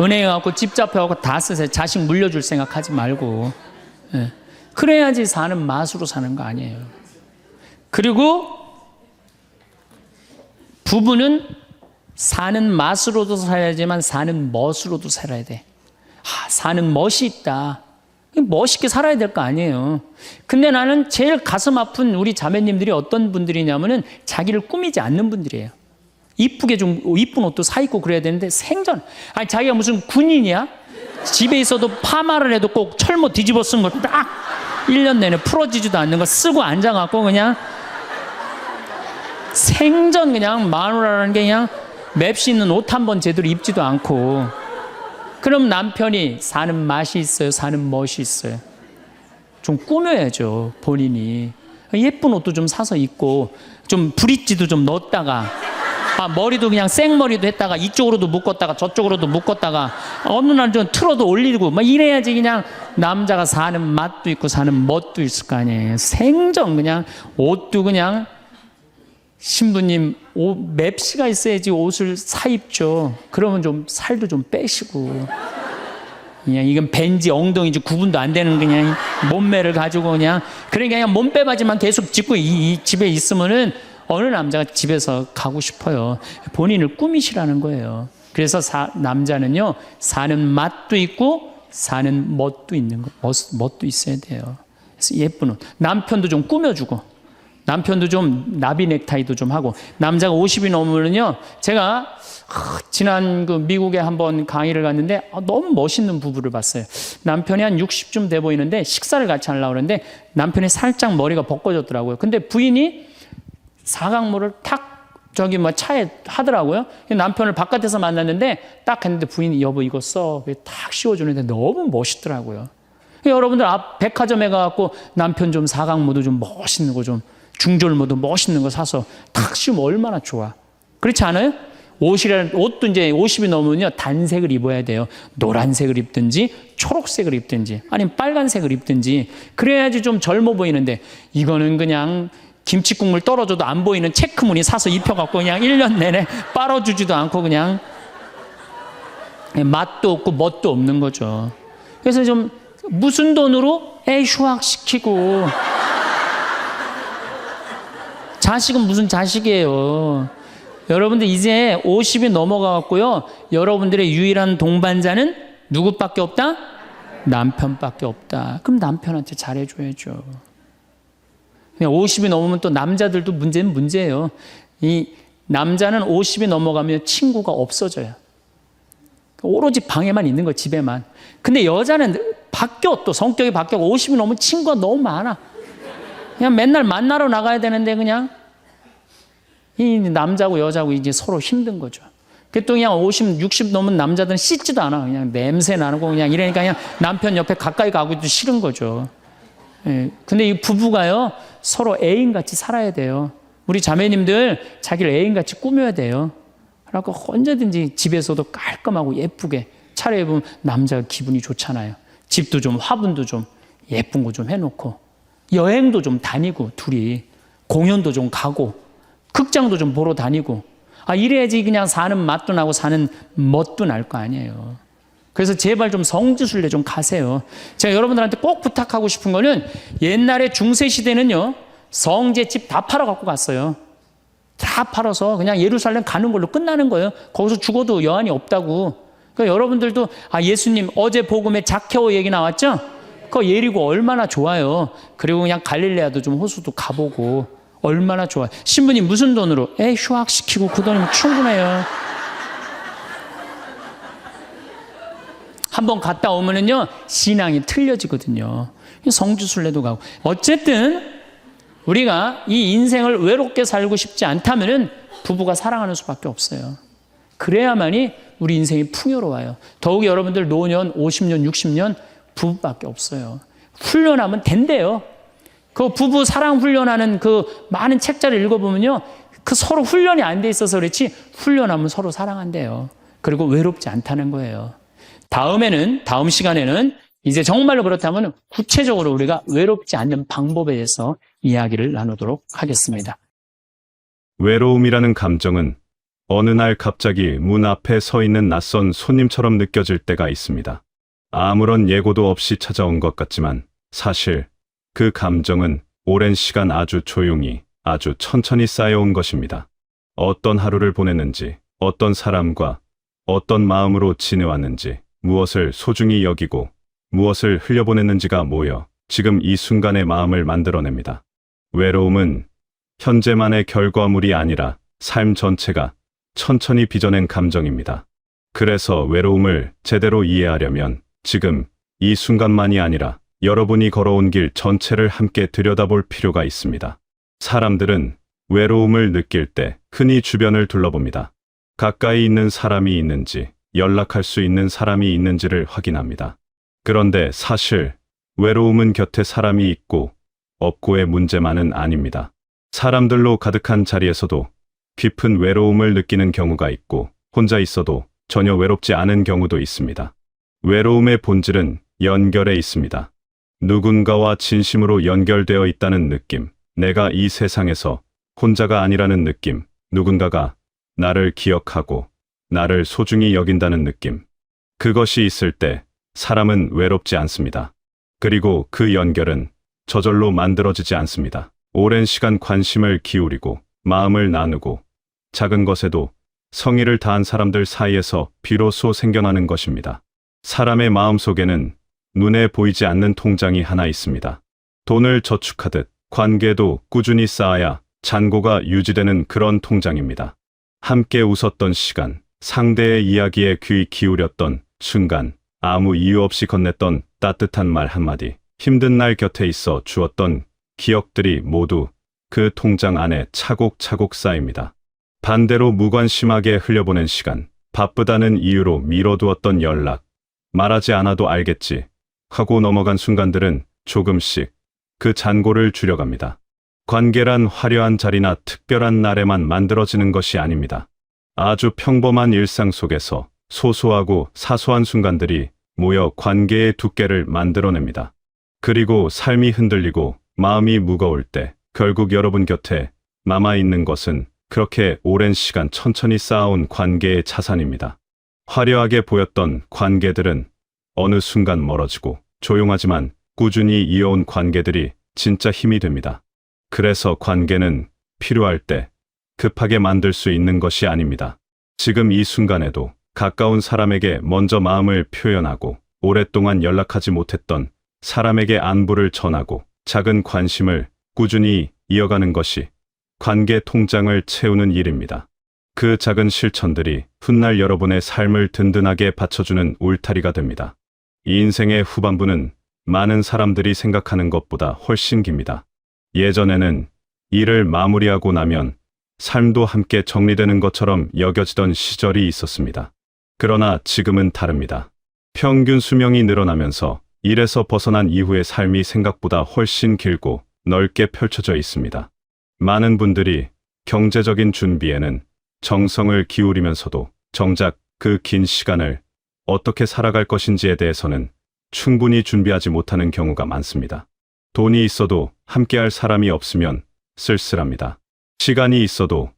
은행에 가고 집 잡혀가고 다 쓰세요. 자식 물려줄 생각하지 말고. 예. 그래야지 사는 맛으로 사는 거 아니에요. 그리고 부부는 사는 맛으로도 살아야지만 사는 멋으로도 살아야 돼. 사는 멋이 있다. 멋있게 살아야 될 거 아니에요. 근데 나는 제일 가슴 아픈 우리 자매님들이 어떤 분들이냐면은 자기를 꾸미지 않는 분들이에요. 이쁘게 좀 이쁜 옷도 사 입고 그래야 되는데 생전 자기가 무슨 군인이야? 집에 있어도 파마를 해도 꼭 철모 뒤집어 쓴 거 딱 1년 내내 풀어지지도 않는 거 쓰고 앉아갖고 그냥 생전 그냥 마누라라는 게 그냥 맵시 있는 옷 한 번 제대로 입지도 않고 그럼 남편이 사는 맛이 있어요? 사는 멋이 있어요? 좀 꾸며야죠, 본인이. 예쁜 옷도 좀 사서 입고, 좀 브릿지도 좀 넣었다가, 머리도 그냥 생머리도 했다가, 이쪽으로도 묶었다가, 저쪽으로도 묶었다가, 어느 날 좀 틀어도 올리고, 막 이래야지 그냥 남자가 사는 맛도 있고, 사는 멋도 있을 거 아니에요. 생전 그냥, 옷도 그냥, 신부님 맵시가 있어야지 옷을 사 입죠. 그러면 좀 살도 좀 빼시고 그냥 이건 벤지 엉덩이지 구분도 안 되는 그냥 몸매를 가지고 그러니까 그냥 몸빼바지만 계속 짚고 이 집에 있으면은 어느 남자가 집에서 가고 싶어요. 본인을 꾸미시라는 거예요. 그래서 남자는요 사는 맛도 있고 사는 멋도 있는 거, 멋도 있어야 돼요. 그래서 예쁜 옷. 남편도 좀 꾸며주고, 남편도 좀 나비 넥타이도 좀 하고. 남자가 50이 넘으면요, 제가 지난 그 미국에 한번 강의를 갔는데 너무 멋있는 부부를 봤어요. 남편이 한 60쯤 돼 보이는데 식사를 같이 하려고 그러는데 남편이 살짝 머리가 벗겨졌더라고요. 근데 부인이 사각모를 탁 저기 뭐 차에 하더라고요. 남편을 바깥에서 만났는데 딱 했는데 부인이 여보 이거 써. 탁 씌워주는데 너무 멋있더라고요. 여러분들 앞 백화점에 가갖고 남편 좀 사각모도 좀 멋있는 거 좀 중절모도 멋있는 거 사서 탁 씌우면 얼마나 좋아. 그렇지 않아요? 옷도 이제 50이 넘으면요 단색을 입어야 돼요. 노란색을 입든지 초록색을 입든지 아니면 빨간색을 입든지 그래야지 좀 젊어 보이는데 이거는 그냥 김치국물 떨어져도 안 보이는 체크무늬 사서 입혀갖고 그냥 1년 내내 빨아주지도 않고 그냥 맛도 없고 멋도 없는 거죠. 그래서 좀 무슨 돈으로 애 휴학시키고 자식은 무슨 자식이에요. 여러분들 이제 50이 넘어가갖고요. 여러분들의 유일한 동반자는 누구밖에 없다? 남편밖에 없다. 그럼 남편한테 잘해줘야죠. 50이 넘으면 또 남자들도 문제는 문제예요. 이 남자는 50이 넘어가면 친구가 없어져요. 오로지 방에만 있는 거 집에만. 근데 여자는 바뀌어 또 성격이 바뀌어 50이 넘으면 친구가 너무 많아. 그냥 맨날 만나러 나가야 되는데 그냥 이 남자고 여자고 이제 서로 힘든 거죠. 또 그냥 50, 60 넘은 남자들은 씻지도 않아. 그냥 냄새 나고 그냥 이러니까 그냥 남편 옆에 가까이 가기도 싫은 거죠. 예. 근데 이 부부가요, 서로 애인같이 살아야 돼요. 우리 자매님들 자기를 애인같이 꾸며야 돼요. 그러니까 언제든지 집에서도 깔끔하고 예쁘게 차려입으면 남자가 기분이 좋잖아요. 집도 좀 화분도 좀 예쁜 거 좀 해놓고 여행도 좀 다니고 둘이 공연도 좀 가고 극장도 좀 보러 다니고 이래야지 그냥 사는 맛도 나고 사는 멋도 날 거 아니에요. 그래서 제발 좀 성지순례 좀 가세요. 제가 여러분들한테 꼭 부탁하고 싶은 거는 옛날에 중세시대는요 성제집 다 팔아 갖고 갔어요. 다 팔아서 그냥 예루살렘 가는 걸로 끝나는 거예요. 거기서 죽어도 여한이 없다고. 그러니까 여러분들도 예수님 어제 복음에 자케오 얘기 나왔죠? 그 예리고 얼마나 좋아요. 그리고 그냥 갈릴레아도 좀 호수도 가보고 얼마나 좋아요. 신부님 무슨 돈으로? 휴학시키고 그 돈이면 충분해요. 한번 갔다 오면은요 신앙이 틀려지거든요. 성지순례도 가고. 어쨌든 우리가 이 인생을 외롭게 살고 싶지 않다면은 부부가 사랑하는 수밖에 없어요. 그래야만이 우리 인생이 풍요로워요. 더욱이 여러분들 노년 50년 60년 부부밖에 없어요. 훈련하면 된대요. 그 부부 사랑 훈련하는 그 많은 책자를 읽어보면요 그 서로 훈련이 안 돼 있어서 그렇지 훈련하면 서로 사랑한대요. 그리고 외롭지 않다는 거예요. 다음 시간에는 이제 정말로 그렇다면 구체적으로 우리가 외롭지 않는 방법에 대해서 이야기를 나누도록 하겠습니다. 외로움이라는 감정은 어느 날 갑자기 문 앞에 서 있는 낯선 손님처럼 느껴질 때가 있습니다. 아무런 예고도 없이 찾아온 것 같지만 사실 그 감정은 오랜 시간 아주 조용히, 아주 천천히 쌓여온 것입니다. 어떤 하루를 보냈는지, 어떤 사람과 어떤 마음으로 지내왔는지, 무엇을 소중히 여기고 무엇을 흘려보냈는지가 모여 지금 이 순간의 마음을 만들어냅니다. 외로움은 현재만의 결과물이 아니라 삶 전체가 천천히 빚어낸 감정입니다. 그래서 외로움을 제대로 이해하려면 지금 이 순간만이 아니라 여러분이 걸어온 길 전체를 함께 들여다볼 필요가 있습니다. 사람들은 외로움을 느낄 때 흔히 주변을 둘러봅니다. 가까이 있는 사람이 있는지, 연락할 수 있는 사람이 있는지를 확인합니다. 그런데 사실 외로움은 곁에 사람이 있고 없고의 문제만은 아닙니다. 사람들로 가득한 자리에서도 깊은 외로움을 느끼는 경우가 있고 혼자 있어도 전혀 외롭지 않은 경우도 있습니다. 외로움의 본질은 연결에 있습니다. 누군가와 진심으로 연결되어 있다는 느낌, 내가 이 세상에서 혼자가 아니라는 느낌, 누군가가 나를 기억하고 나를 소중히 여긴다는 느낌. 그것이 있을 때 사람은 외롭지 않습니다. 그리고 그 연결은 저절로 만들어지지 않습니다. 오랜 시간 관심을 기울이고 마음을 나누고 작은 것에도 성의를 다한 사람들 사이에서 비로소 생겨나는 것입니다. 사람의 마음속에는 눈에 보이지 않는 통장이 하나 있습니다. 돈을 저축하듯 관계도 꾸준히 쌓아야 잔고가 유지되는 그런 통장입니다. 함께 웃었던 시간, 상대의 이야기에 귀 기울였던 순간, 아무 이유 없이 건넸던 따뜻한 말 한마디, 힘든 날 곁에 있어 주었던 기억들이 모두 그 통장 안에 차곡차곡 쌓입니다. 반대로 무관심하게 흘려보낸 시간, 바쁘다는 이유로 미뤄두었던 연락, 말하지 않아도 알겠지 하고 넘어간 순간들은 조금씩 그 잔고를 줄여갑니다. 관계란 화려한 자리나 특별한 날에만 만들어지는 것이 아닙니다. 아주 평범한 일상 속에서 소소하고 사소한 순간들이 모여 관계의 두께를 만들어냅니다. 그리고 삶이 흔들리고 마음이 무거울 때 결국 여러분 곁에 남아있는 것은 그렇게 오랜 시간 천천히 쌓아온 관계의 자산입니다. 화려하게 보였던 관계들은 어느 순간 멀어지고 조용하지만 꾸준히 이어온 관계들이 진짜 힘이 됩니다. 그래서 관계는 필요할 때 급하게 만들 수 있는 것이 아닙니다. 지금 이 순간에도 가까운 사람에게 먼저 마음을 표현하고 오랫동안 연락하지 못했던 사람에게 안부를 전하고 작은 관심을 꾸준히 이어가는 것이 관계 통장을 채우는 일입니다. 그 작은 실천들이 훗날 여러분의 삶을 든든하게 받쳐주는 울타리가 됩니다. 이 인생의 후반부는 많은 사람들이 생각하는 것보다 훨씬 깁니다. 예전에는 일을 마무리하고 나면 삶도 함께 정리되는 것처럼 여겨지던 시절이 있었습니다. 그러나 지금은 다릅니다. 평균 수명이 늘어나면서 일에서 벗어난 이후의 삶이 생각보다 훨씬 길고 넓게 펼쳐져 있습니다. 많은 분들이 경제적인 준비에는 정성을 기울이면서도 정작 그 긴 시간을 어떻게 살아갈 것인지에 대해서는 충분히 준비하지 못하는 경우가 많습니다. 돈이 있어도 함께할 사람이 없으면 쓸쓸합니다. 시간이 있어도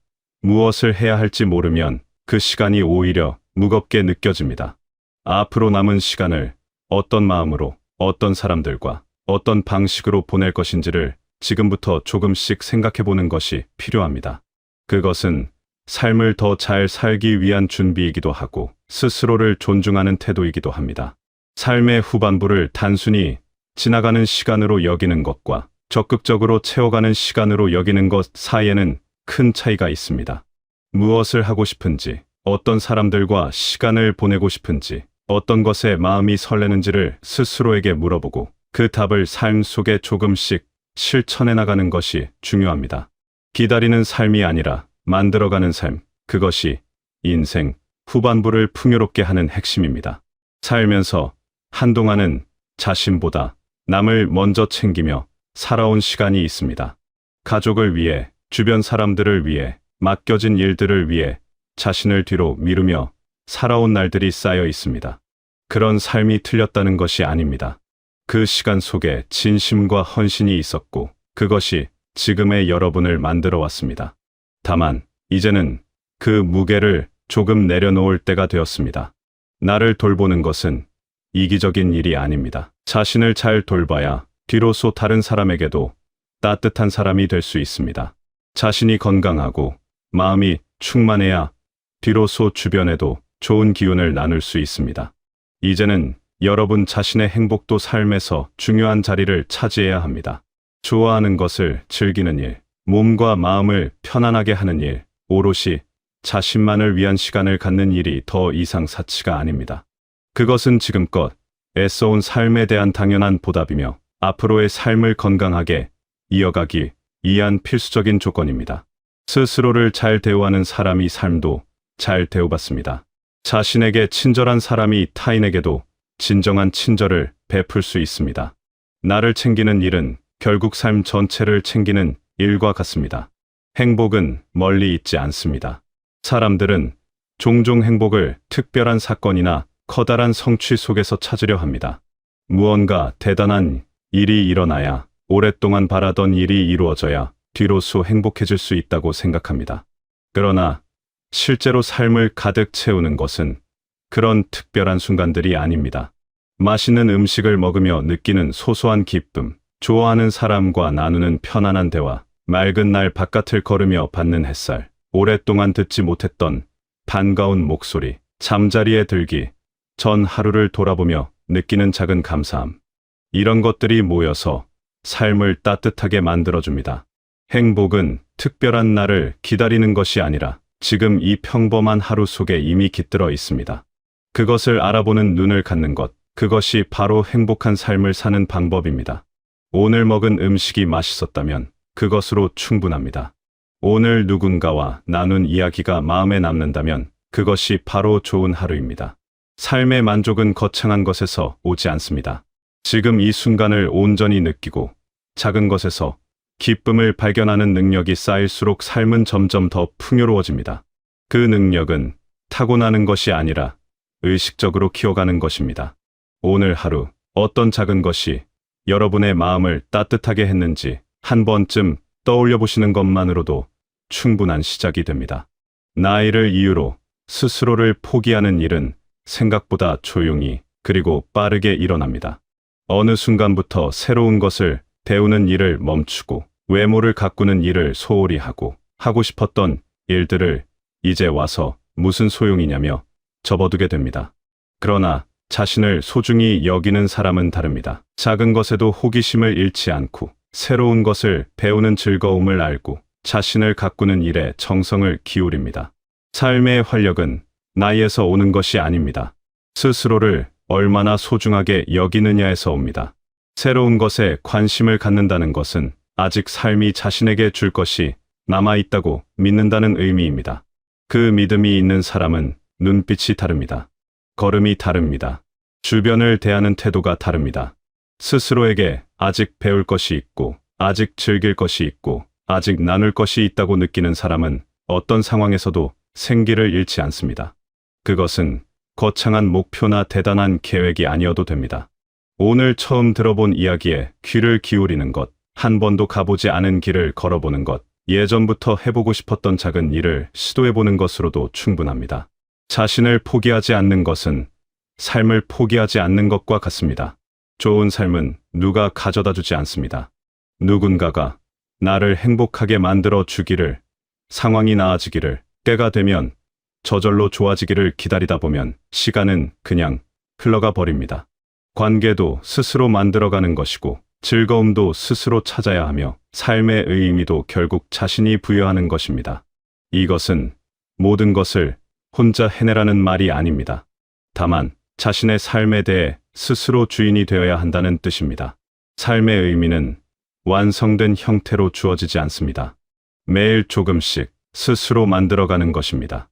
무엇을 해야 할지 모르면 그 시간이 오히려 무겁게 느껴집니다. 앞으로 남은 시간을 어떤 마음으로, 어떤 사람들과, 어떤 방식으로 보낼 것인지를 지금부터 조금씩 생각해 보는 것이 필요합니다. 그것은 삶을 더 잘 살기 위한 준비이기도 하고 스스로를 존중하는 태도이기도 합니다. 삶의 후반부를 단순히 지나가는 시간으로 여기는 것과 적극적으로 채워가는 시간으로 여기는 것 사이에는 큰 차이가 있습니다. 무엇을 하고 싶은지, 어떤 사람들과 시간을 보내고 싶은지, 어떤 것에 마음이 설레는지를 스스로에게 물어보고 그 답을 삶 속에 조금씩 실천해 나가는 것이 중요합니다. 기다리는 삶이 아니라 만들어가는 삶, 그것이 인생 후반부를 풍요롭게 하는 핵심입니다. 살면서 한동안은 자신보다 남을 먼저 챙기며 살아온 시간이 있습니다. 가족을 위해, 주변 사람들을 위해, 맡겨진 일들을 위해 자신을 뒤로 미루며 살아온 날들이 쌓여 있습니다. 그런 삶이 틀렸다는 것이 아닙니다. 그 시간 속에 진심과 헌신이 있었고 그것이 지금의 여러분을 만들어 왔습니다. 다만 이제는 그 무게를 조금 내려놓을 때가 되었습니다. 나를 돌보는 것은 이기적인 일이 아닙니다. 자신을 잘 돌봐야 비로소 다른 사람에게도 따뜻한 사람이 될 수 있습니다. 자신이 건강하고 마음이 충만해야 비로소 주변에도 좋은 기운을 나눌 수 있습니다. 이제는 여러분 자신의 행복도 삶에서 중요한 자리를 차지해야 합니다. 좋아하는 것을 즐기는 일, 몸과 마음을 편안하게 하는 일, 오롯이 자신만을 위한 시간을 갖는 일이 더 이상 사치가 아닙니다. 그것은 지금껏 애써온 삶에 대한 당연한 보답이며 앞으로의 삶을 건강하게 이어가기 위한 필수적인 조건입니다. 스스로를 잘 대우하는 사람이 삶도 잘 대우받습니다. 자신에게 친절한 사람이 타인에게도 진정한 친절을 베풀 수 있습니다. 나를 챙기는 일은 결국 삶 전체를 챙기는 일과 같습니다. 행복은 멀리 있지 않습니다. 사람들은 종종 행복을 특별한 사건이나 커다란 성취 속에서 찾으려 합니다. 무언가 대단한 일이 일어나야, 오랫동안 바라던 일이 이루어져야 뒤로서 행복해질 수 있다고 생각합니다. 그러나 실제로 삶을 가득 채우는 것은 그런 특별한 순간들이 아닙니다. 맛있는 음식을 먹으며 느끼는 소소한 기쁨, 좋아하는 사람과 나누는 편안한 대화, 맑은 날 바깥을 걸으며 받는 햇살, 오랫동안 듣지 못했던 반가운 목소리, 잠자리에 들기, 전 하루를 돌아보며 느끼는 작은 감사함. 이런 것들이 모여서 삶을 따뜻하게 만들어줍니다. 행복은 특별한 날을 기다리는 것이 아니라 지금 이 평범한 하루 속에 이미 깃들어 있습니다. 그것을 알아보는 눈을 갖는 것, 그것이 바로 행복한 삶을 사는 방법입니다. 오늘 먹은 음식이 맛있었다면 그것으로 충분합니다. 오늘 누군가와 나눈 이야기가 마음에 남는다면 그것이 바로 좋은 하루입니다. 삶의 만족은 거창한 것에서 오지 않습니다. 지금 이 순간을 온전히 느끼고 작은 것에서 기쁨을 발견하는 능력이 쌓일수록 삶은 점점 더 풍요로워집니다. 그 능력은 타고나는 것이 아니라 의식적으로 키워가는 것입니다. 오늘 하루 어떤 작은 것이 여러분의 마음을 따뜻하게 했는지 한 번쯤 떠올려 보시는 것만으로도 충분한 시작이 됩니다. 나이를 이유로 스스로를 포기하는 일은 생각보다 조용히 그리고 빠르게 일어납니다. 어느 순간부터 새로운 것을 배우는 일을 멈추고 외모를 가꾸는 일을 소홀히 하고 싶었던 일들을 이제 와서 무슨 소용이냐며 접어두게 됩니다. 그러나 자신을 소중히 여기는 사람은 다릅니다. 작은 것에도 호기심을 잃지 않고 새로운 것을 배우는 즐거움을 알고 자신을 가꾸는 일에 정성을 기울입니다. 삶의 활력은 나이에서 오는 것이 아닙니다. 스스로를 얼마나 소중하게 여기느냐에서 옵니다. 새로운 것에 관심을 갖는다는 것은 아직 삶이 자신에게 줄 것이 남아있다고 믿는다는 의미입니다. 그 믿음이 있는 사람은 눈빛이 다릅니다. 걸음이 다릅니다. 주변을 대하는 태도가 다릅니다. 스스로에게 아직 배울 것이 있고, 아직 즐길 것이 있고, 아직 나눌 것이 있다고 느끼는 사람은 어떤 상황에서도 생기를 잃지 않습니다. 그것은 거창한 목표나 대단한 계획이 아니어도 됩니다. 오늘 처음 들어본 이야기에 귀를 기울이는 것, 한 번도 가보지 않은 길을 걸어보는 것, 예전부터 해보고 싶었던 작은 일을 시도해보는 것으로도 충분합니다. 자신을 포기하지 않는 것은 삶을 포기하지 않는 것과 같습니다. 좋은 삶은 누가 가져다 주지 않습니다. 누군가가 나를 행복하게 만들어 주기를, 상황이 나아지기를, 때가 되면 저절로 좋아지기를 기다리다 보면 시간은 그냥 흘러가 버립니다. 관계도 스스로 만들어가는 것이고 즐거움도 스스로 찾아야 하며 삶의 의미도 결국 자신이 부여하는 것입니다. 이것은 모든 것을 혼자 해내라는 말이 아닙니다. 다만 자신의 삶에 대해 스스로 주인이 되어야 한다는 뜻입니다. 삶의 의미는 완성된 형태로 주어지지 않습니다. 매일 조금씩 스스로 만들어가는 것입니다.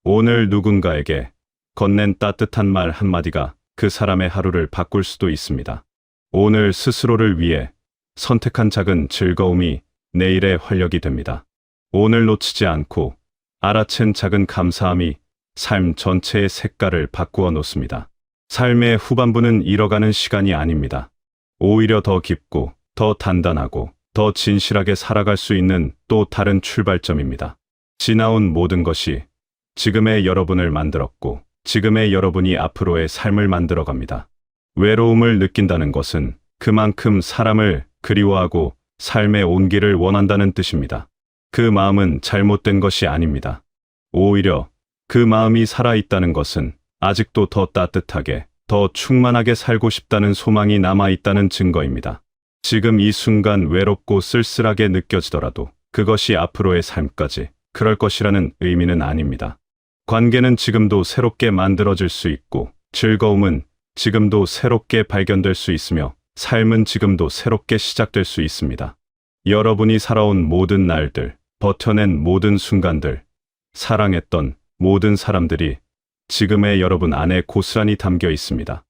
오늘 누군가에게 건넨 따뜻한 말 한마디가 그 사람의 하루를 바꿀 수도 있습니다. 오늘 스스로를 위해 선택한 작은 즐거움이 내일의 활력이 됩니다. 오늘 놓치지 않고 알아챈 작은 감사함이 삶 전체의 색깔을 바꾸어 놓습니다. 삶의 후반부는 잃어가는 시간이 아닙니다. 오히려 더 깊고 더 단단하고 더 진실하게 살아갈 수 있는 또 다른 출발점입니다. 지나온 모든 것이 지금의 여러분을 만들었고 지금의 여러분이 앞으로의 삶을 만들어갑니다. 외로움을 느낀다는 것은 그만큼 사람을 그리워하고 삶의 온기를 원한다는 뜻입니다. 그 마음은 잘못된 것이 아닙니다. 오히려 그 마음이 살아있다는 것은 아직도 더 따뜻하게, 더 충만하게 살고 싶다는 소망이 남아있다는 증거입니다. 지금 이 순간 외롭고 쓸쓸하게 느껴지더라도 그것이 앞으로의 삶까지 그럴 것이라는 의미는 아닙니다. 관계는 지금도 새롭게 만들어질 수 있고 즐거움은 지금도 새롭게 발견될 수 있으며 삶은 지금도 새롭게 시작될 수 있습니다. 여러분이 살아온 모든 날들, 버텨낸 모든 순간들, 사랑했던 모든 사람들이 지금의 여러분 안에 고스란히 담겨 있습니다.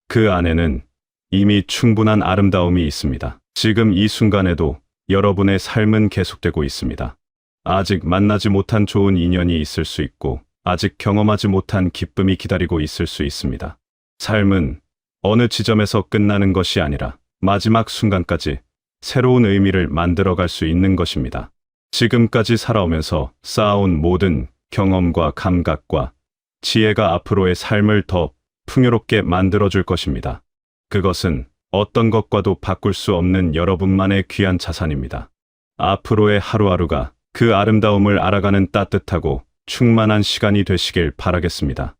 그 안에는 이미 충분한 아름다움이 있습니다. 지금 이 순간에도 여러분의 삶은 계속되고 있습니다. 아직 만나지 못한 좋은 인연이 있을 수 있고 아직 경험하지 못한 기쁨이 기다리고 있을 수 있습니다. 삶은 어느 지점에서 끝나는 것이 아니라 마지막 순간까지 새로운 의미를 만들어갈 수 있는 것입니다. 지금까지 살아오면서 쌓아온 모든 경험과 감각과 지혜가 앞으로의 삶을 더 풍요롭게 만들어줄 것입니다. 그것은 어떤 것과도 바꿀 수 없는 여러분만의 귀한 자산입니다. 앞으로의 하루하루가 그 아름다움을 알아가는 따뜻하고 충만한 시간이 되시길 바라겠습니다.